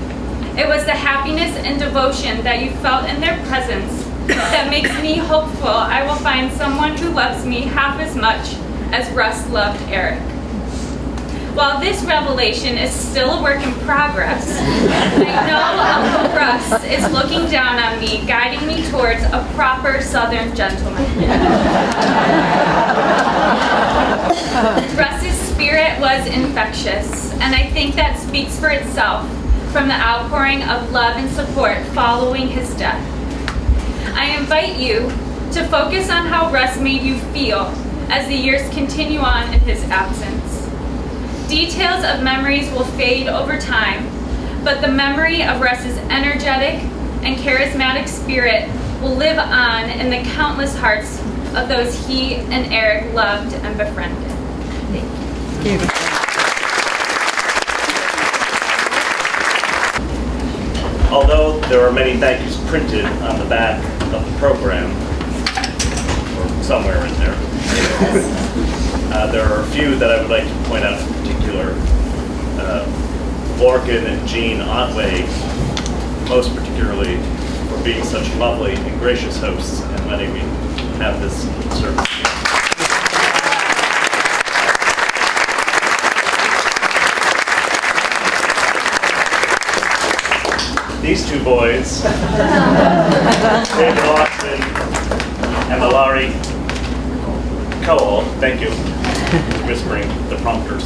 it was the happiness and devotion that you felt in their presence that makes me hopeful I will find someone who loves me half as much as Russ loved Eric. While this revelation is still a work in progress, I know Uncle Russ is looking down on me, guiding me towards a proper Southern gentleman. Russ's spirit was infectious, and I think that speaks for itself from the outpouring of love and support following his death. I invite you to focus on how Russ made you feel as the years continue on in his absence. Details of memories will fade over time, but the memory of Russ's energetic and charismatic spirit will live on in the countless hearts of those he and Eric loved and befriended. Thank you. Although there are many thank yous printed on the back of the program, or somewhere in there, there are a few that I would like to point out in particular. Lorcan and Jean Otway, most particularly, for being such lovely and gracious hosts and letting me have this service. These two boys, David Austin and Malari Cole, thank you, whispering the prompters,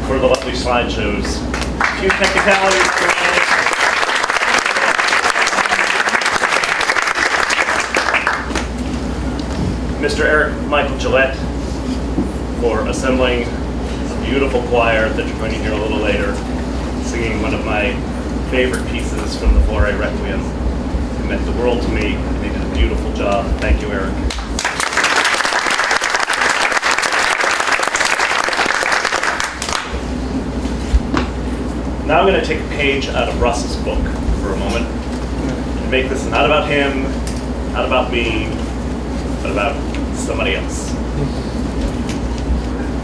for the lovely slideshows. A few technicalities today. Mr. Eric Michael Gillette for assembling a beautiful choir that you're going to hear a little later, singing one of my favorite pieces from the Flore Requiem. It meant the world to me, and he did a beautiful job. Thank you, Eric. Now I'm going to take a page out of Russ's book for a moment and make this not about him, not about me, but about somebody else.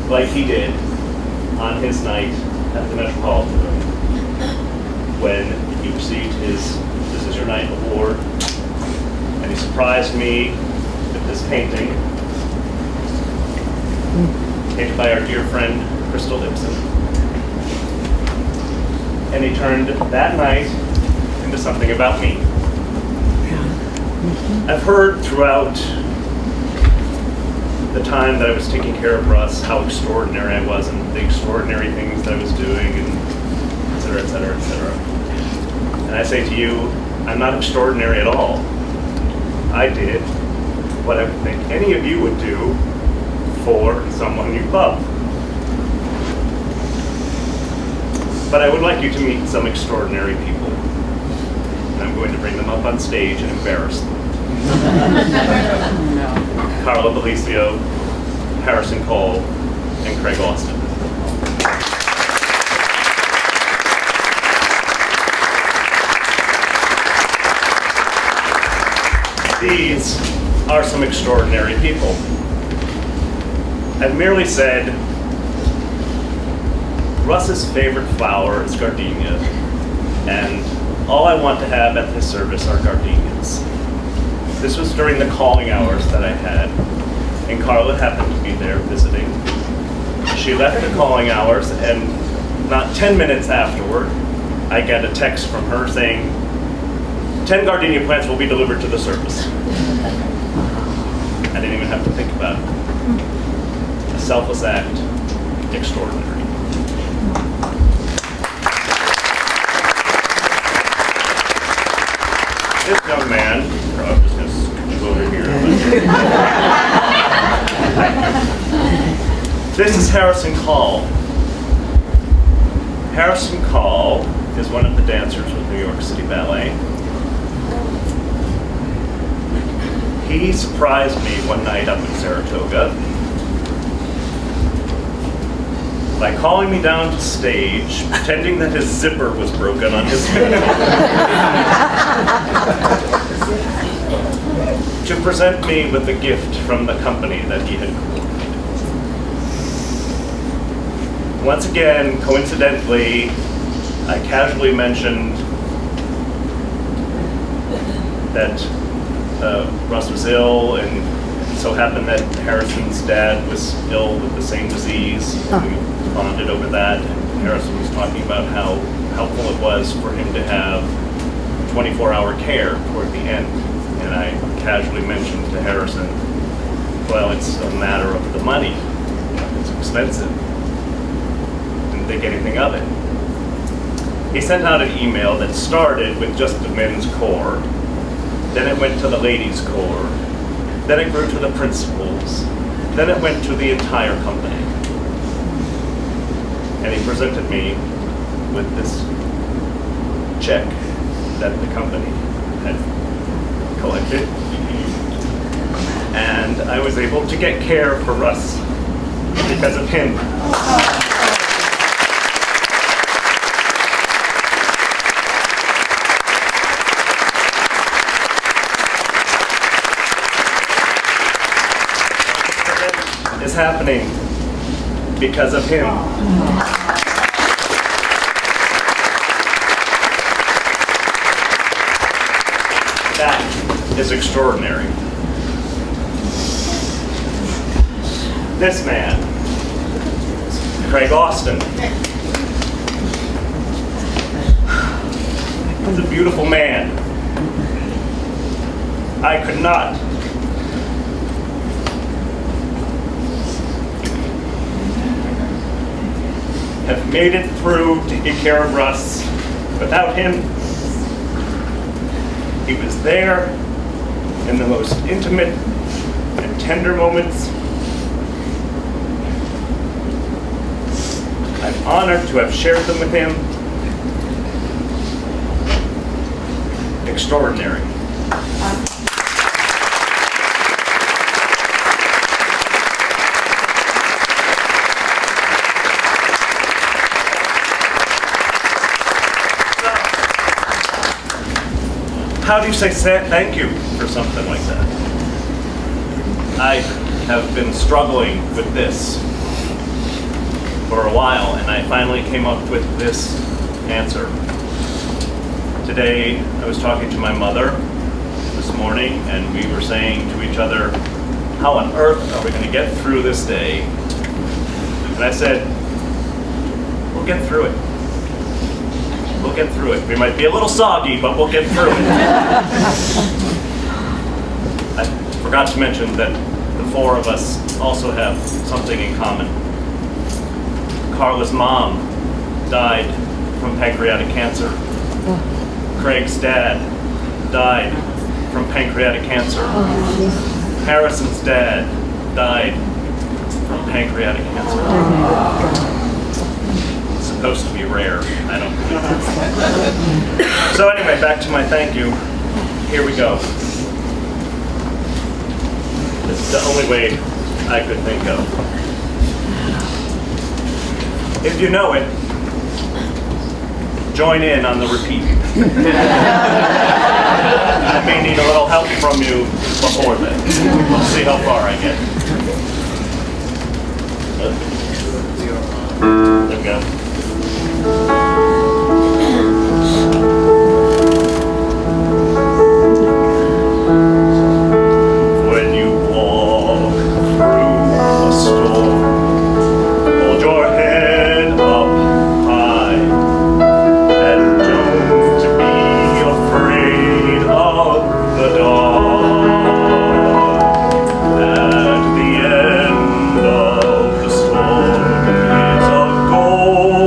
Like he did on his night at the Metropolitan Room when he received his This Is Your Night award, and he surprised me with this painting, painted by our dear friend Crystal Ibsen. And he turned that night into something about me. I've heard throughout the time that I was taking care of Russ how extraordinary I was and the extraordinary things that I was doing, and et cetera, et cetera, et cetera. And I say to you, I'm not extraordinary at all. I did what I would think any of you would do for someone you love. But I would like you to meet some extraordinary people. And I'm going to bring them up on stage and embarrass them. Carla Belicio, Harrison Cole, and Craig Austin. These are some extraordinary people. I've merely said, Russ's favorite flower is gardenia, and all I want to have at his service are gardenias. This was during the calling hours that I had, and Carla happened to be there visiting. She left the calling hours, and not 10 minutes afterward, I get a text from her saying, 10 gardenia plants will be delivered to the service. I didn't even have to think about it. A selfless act, extraordinary. This young man, I'm just going to scooch over here. This is Harrison Call. Harrison Call is one of the dancers with New York City Ballet. He surprised me one night up in Saratoga by calling me down to stage, pretending that his zipper was broken on his pants, to present me with a gift from the company that he had coordinated. Once again, coincidentally, I casually mentioned that Russ was ill, and it so happened that Harrison's dad was ill with the same disease. We bonded over that, and Harrison was talking about how helpful it was for him to have 24-hour care toward the end. And I casually mentioned to Harrison, well, it's a matter of the money. It's expensive. Didn't think anything of it. He sent out an email that started with just the men's corps. Then it went to the ladies' corps. Then it grew to the principals. Then it went to the entire company. And he presented me with this check that the company had collected. And I was able to get care for Russ because of him. Is happening because of him. That is extraordinary. This man, Craig Austin, is a beautiful man. I could not have made it through taking care of Russ without him. He was there in the most intimate and tender moments. I'm honored to have shared them with him. Extraordinary. How do you say thank you for something like that? I have been struggling with this for a while, and I finally came up with this answer. Today, I was talking to my mother this morning, and we were saying to each other, how on earth are we going to get through this day? And I said, we'll get through it. We'll get through it. We might be a little soggy, but we'll get through it. I forgot to mention that the four of us also have something in common. Carla's mom died from pancreatic cancer. Craig's dad died from pancreatic cancer. Harrison's dad died from pancreatic cancer. Supposed to be rare. I don't believe it. So anyway, back to my thank you. Here we go. This is the only way I could think of. If you know it, join in on the repeat. I may need a little help from you before then. We'll see how far I get. There we go. When you walk through a storm, hold your head up high and don't be afraid of the dark. At the end of the storm is a golden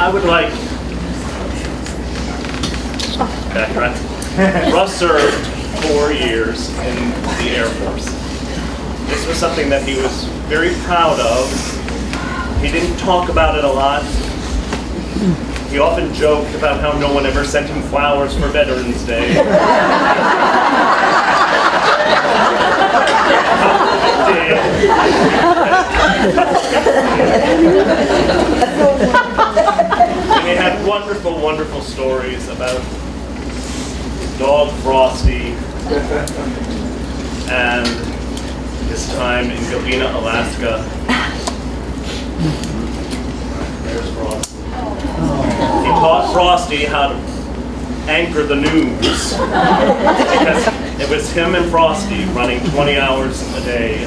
I would like, backtrack. Russ served 4 years in the Air Force. This was something that he was very proud of. He didn't talk about it a lot. He often joked about how no one ever sent him flowers for Veterans Day. And he had wonderful, wonderful stories about his dog Frosty and his time in Galena, Alaska. There's Frosty. He taught Frosty how to anchor the news because it was him and Frosty running 20 hours a day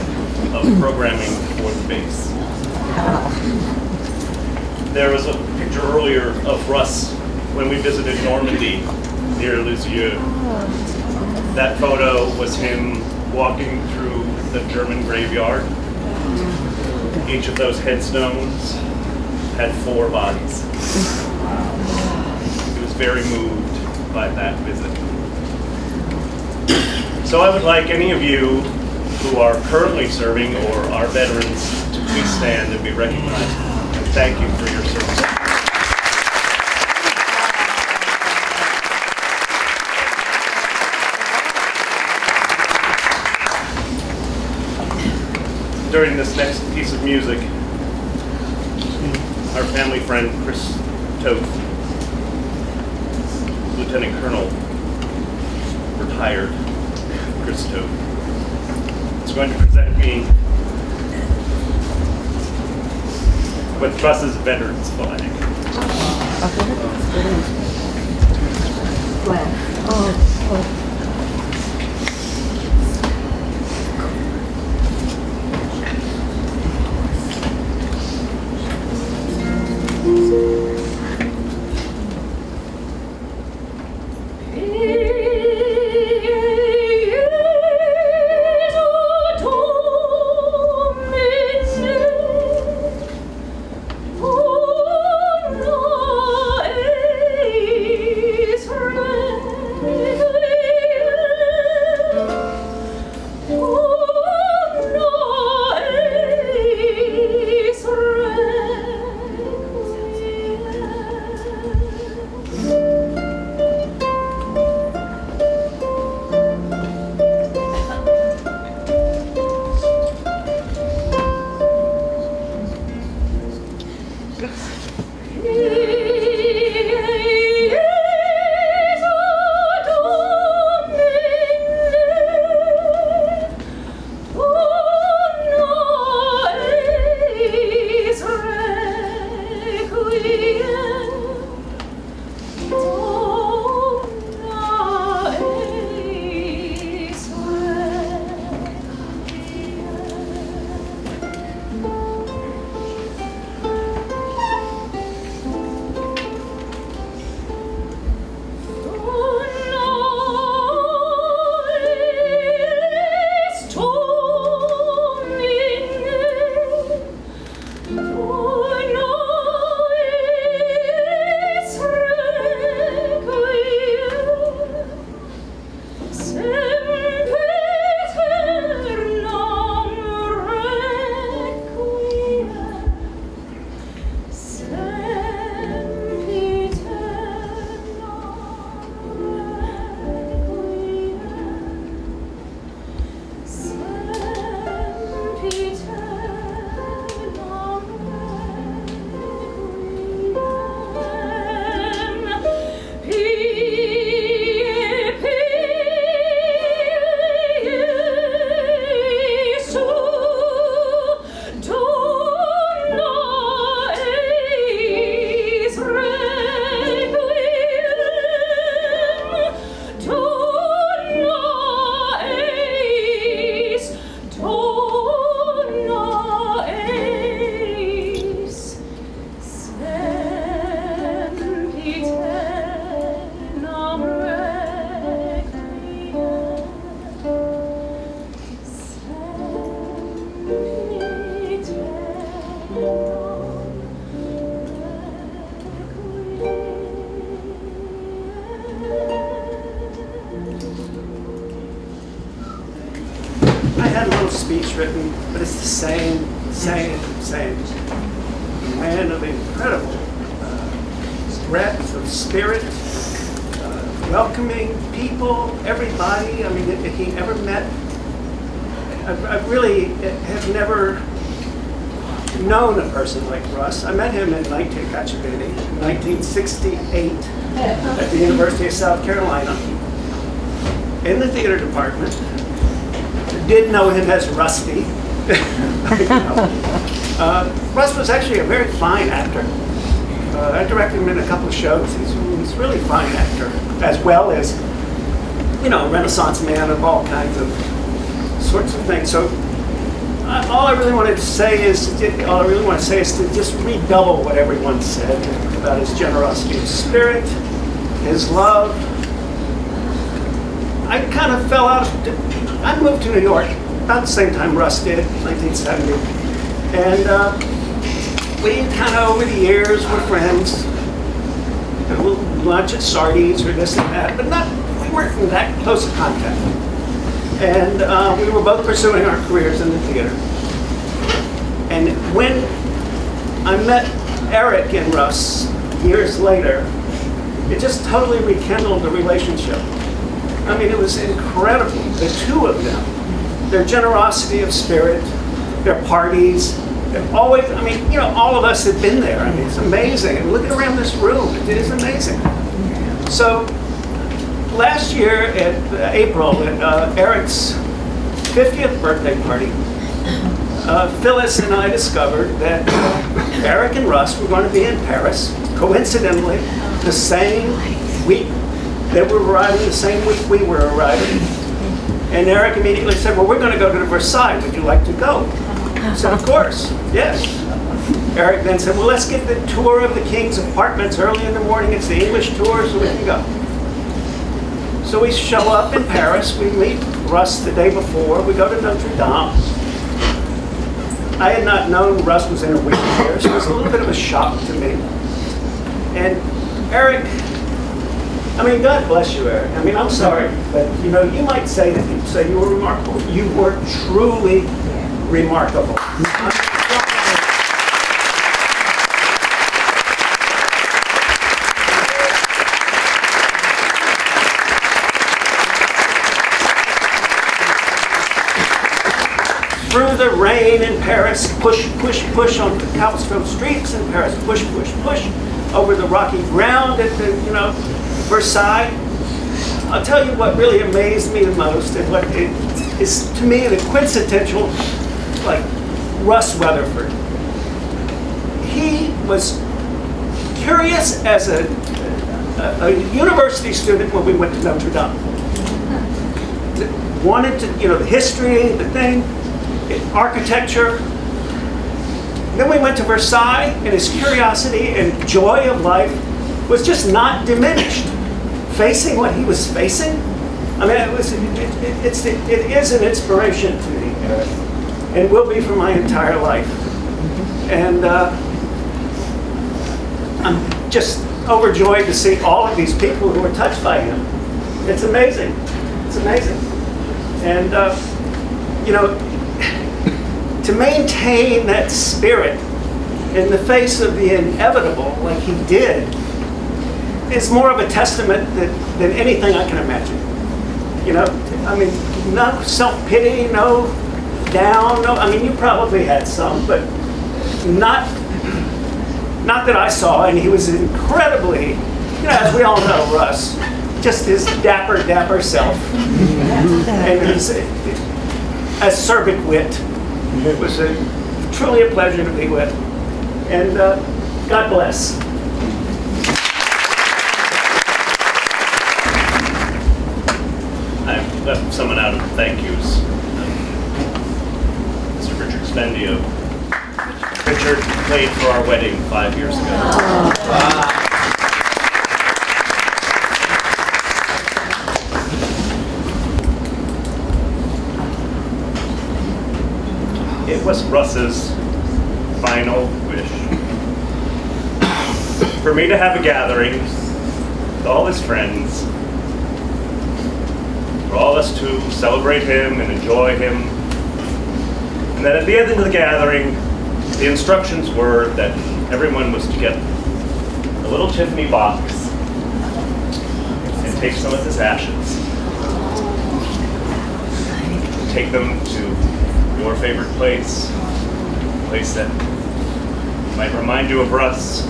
of programming for the base. There was a picture earlier of Russ when we visited Normandy near Lisieux. That photo was him walking through the German graveyard. Each of those headstones had 4 bodies. He was very moved by that visit. So I would like any of you who are currently serving or are veterans to please stand and be recognized. And thank you for your service. During this next piece of music, our family friend Chris Toth, Lieutenant Colonel, retired Chris Toth, is going to present me with Russ's Veterans Flag. Oh, no, I had a little speech written, but it's the same. A man of incredible breadth of spirit, welcoming people, everybody. I mean, if he ever met, I really have never known a person like Russ. I met him in 1968 at the University of South Carolina in the theater department. Did know him as Rusty. Russ was actually a very fine actor. I directed him in a couple of shows. He's a really fine actor, as well as, Renaissance man of all kinds of sorts of things. So all I really want to say is to just redouble what everyone said about his generosity of spirit, his love. I kind of fell out. I moved to New York about the same time Russ did, 1970. And we kind of, over the years, were friends. We'll lunch at Sardi's or this and that, but we weren't in that close a contact. And we were both pursuing our careers in the theater. And when I met Eric and Russ years later, it just totally rekindled the relationship. I mean, it was incredible, the two of them. Their generosity of spirit, their parties. Always, all of us have been there. I mean, it's amazing. And look around this room, it is amazing. So, last year at April, at Eric's 50th birthday party, Phyllis and I discovered that Eric and Russ were going to be in Paris, coincidentally, the same week. They were arriving the same week we were arriving. And Eric immediately said, well, we're going to go to Versailles. Would you like to go? I said, of course, yes. Eric then said, well, let's get the tour of the King's apartments early in the morning. It's the English tour, so we can go. So we show up in Paris. We meet Russ the day before. We go to Notre Dame. I had not known Russ was in a wheelchair, so it was a little bit of a shock to me. And Eric, God bless you, Eric. I'm sorry, but you might say that you were remarkable. You were truly remarkable. Through the rain in Paris, push on the cobblestone streets in Paris, push over the rocky ground at the, Versailles. I'll tell you what really amazed me the most, and what it is to me the quintessential, like Russ Weatherford. He was curious as a university student when we went to Notre Dame. Wanted to, the history, the thing, architecture. Then we went to Versailles, and his curiosity and joy of life was just not diminished. Facing what he was facing, it is an inspiration to me, Eric, and will be for my entire life. And I'm just overjoyed to see all of these people who were touched by him. It's amazing. It's amazing. And to maintain that spirit in the face of the inevitable, like he did, is more of a testament than anything I can imagine. No self-pity, no down, you probably had some, but not that I saw. And he was incredibly, as we all know, Russ, just his dapper self. And his acerbic wit. It was truly a pleasure to be with. And God bless. I left someone out of the thank yous. Mr. Richard Spendio. Richard played for our wedding 5 years ago. It was Russ's final wish for me to have a gathering with all his friends, for all of us to celebrate him and enjoy him And then at the end of the gathering, the instructions were that everyone was to get a little Tiffany box and take some of his ashes. Take them to your favorite place, a place that might remind you of Russ,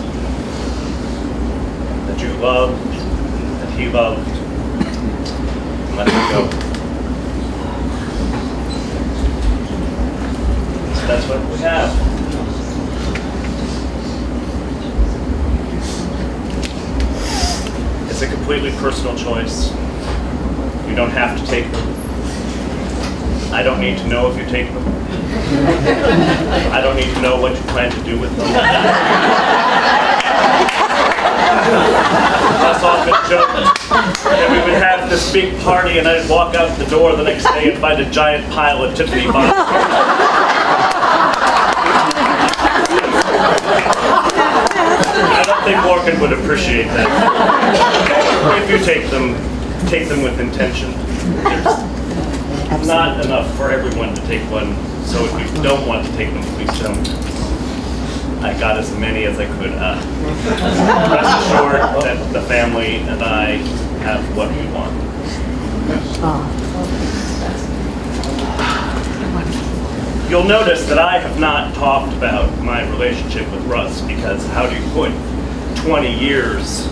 that you loved, that he loved, and let him go. So that's what we have. It's a completely personal choice. You don't have to take them. I don't need to know if you take them. I don't need to know what you plan to do with them. Us often joked that we would have this big party and I'd walk out the door the next day and find a giant pile of Tiffany boxes. I don't think Morgan would appreciate that. If you take them with intention. There's not enough for everyone to take one, so if you don't want to take them, please don't. I got as many as I could. Rest assured that the family and I have what we want. You'll notice that I have not talked about my relationship with Russ, because how do you put 20 years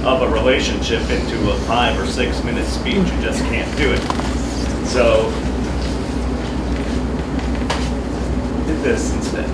of a relationship into a 5 or 6 minute speech? You just can't do it. So, did this instead.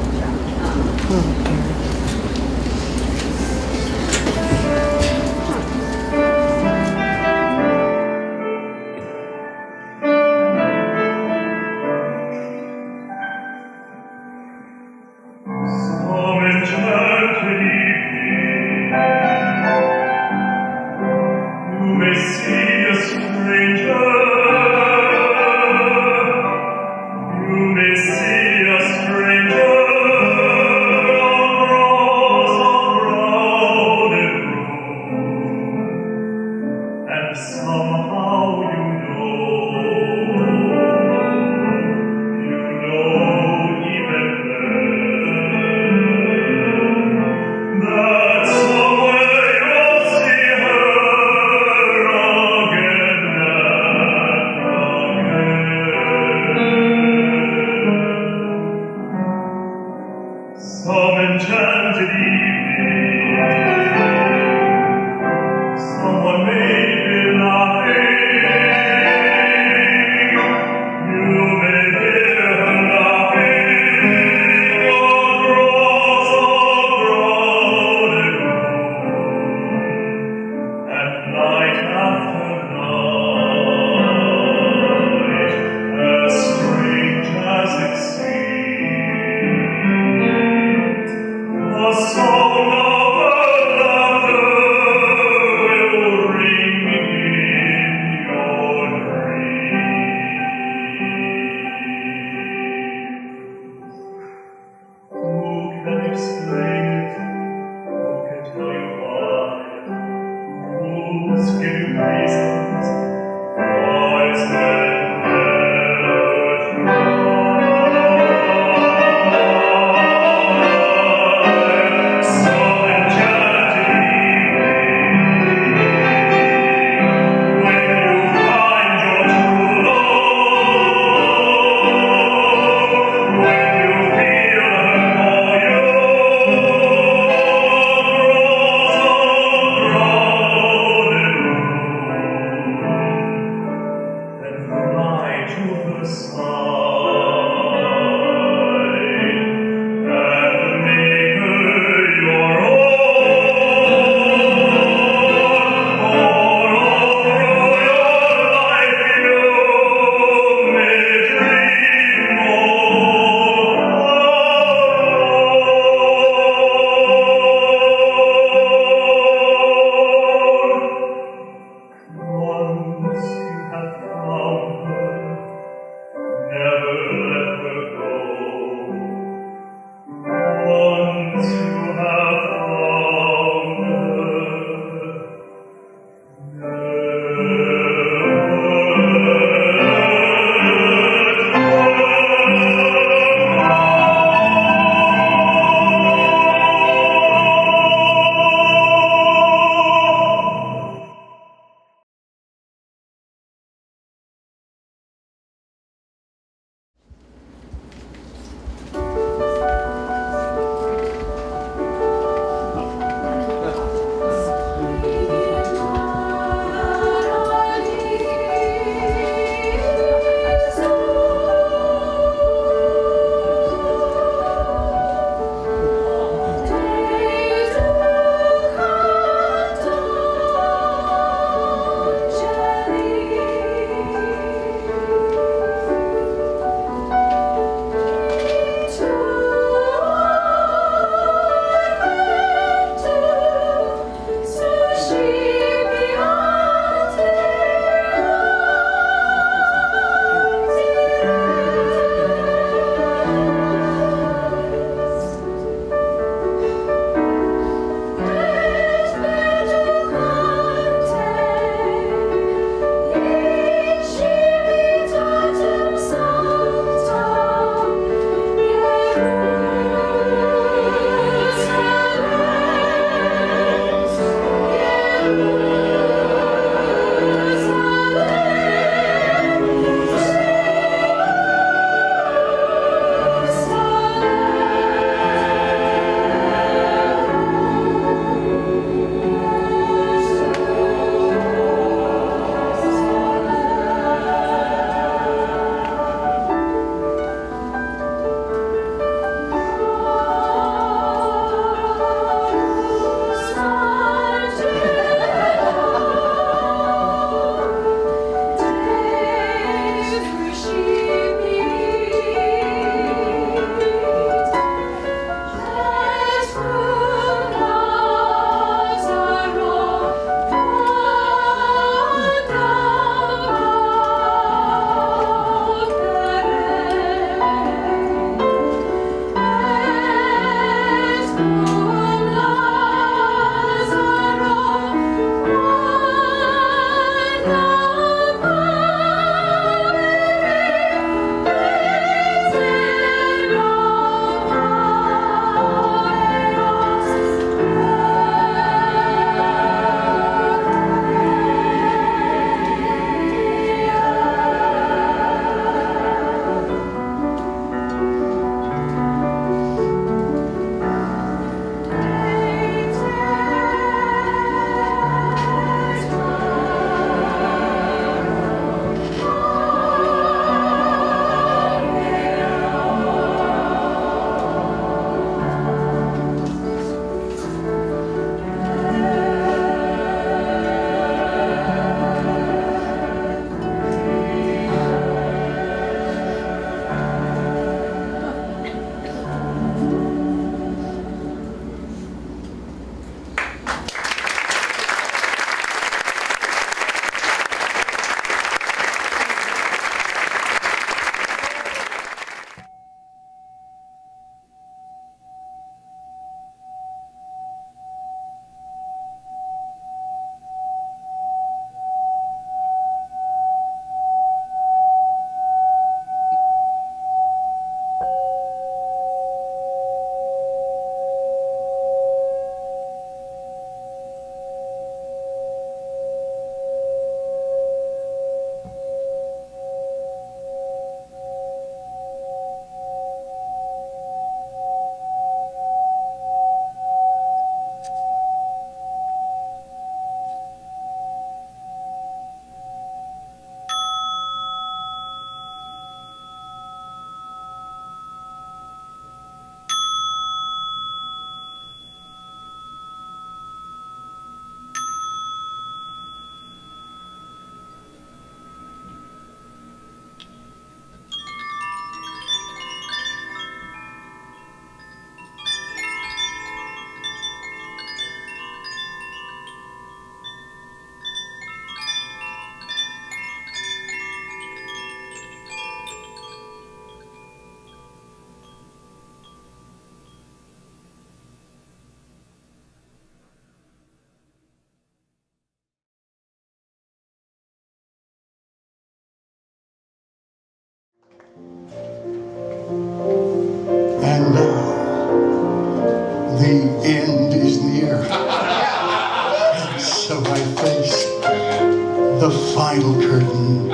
final curtain.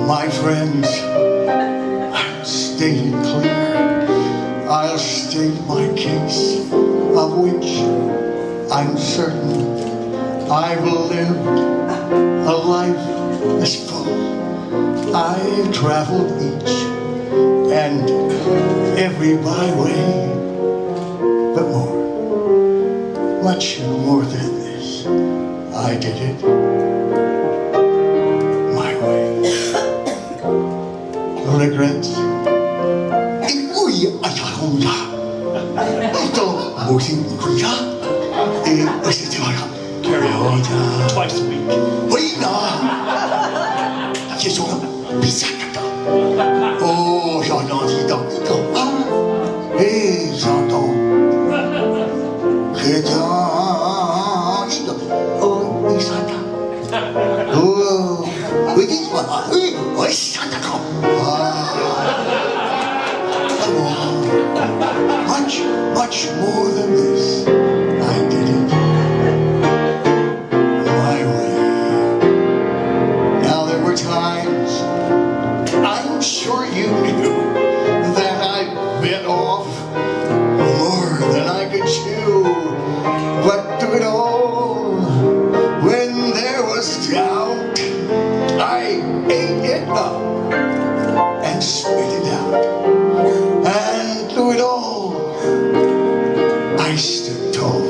My friends, I'll state it clear. I'll state my case, of which I'm certain. I've lived a life as full. I've traveled each and every byway, but more, much more than this, I did it my way. No regrets. Carry on twice a week. 结束了，比赛看到。哦，小张提到一个啊，哎，小张，可讲一个哦，你啥的？哦，我跟你说啊，我啥的搞啊。Much, much more than this, I did it my way. Now there were times, I'm sure you knew, that I bit off more than I could chew. But through it all, when there was doubt, I ate it up and spit it out. And through it all, I stood tall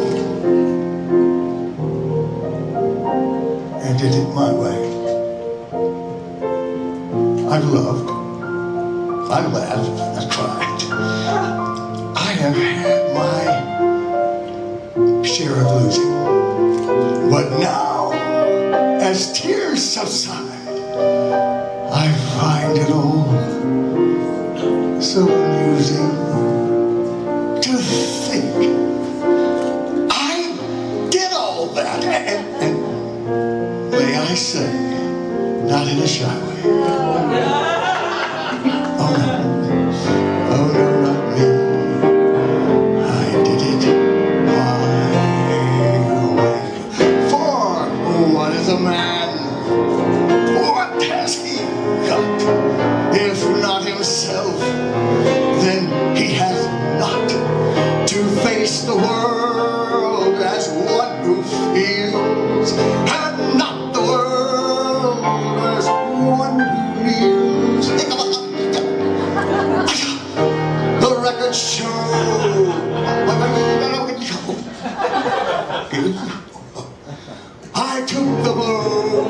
and did it my way. I've loved, I've laughed, I've cried. I have had my share of losing. But now, as tears subside, I find it all so amusing to think I did all that, and may I say, not in a shy way. Oh no, not me. I did it my way. For what is a man? What has he got? If not himself, then he has not to face the world as one who feels, and not the world as one who kneels. The records show. I took the blow.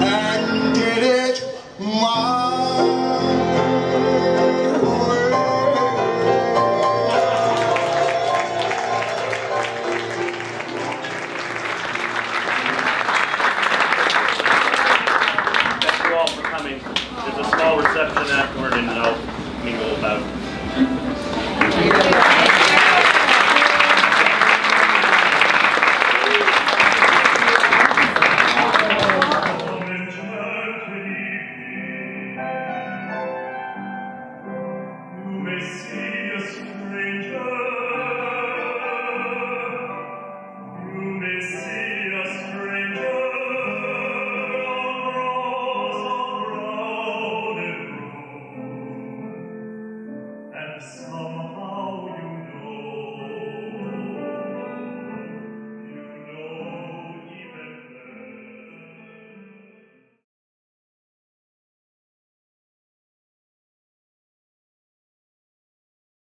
And did it my way. Thank you all for coming. There's a small reception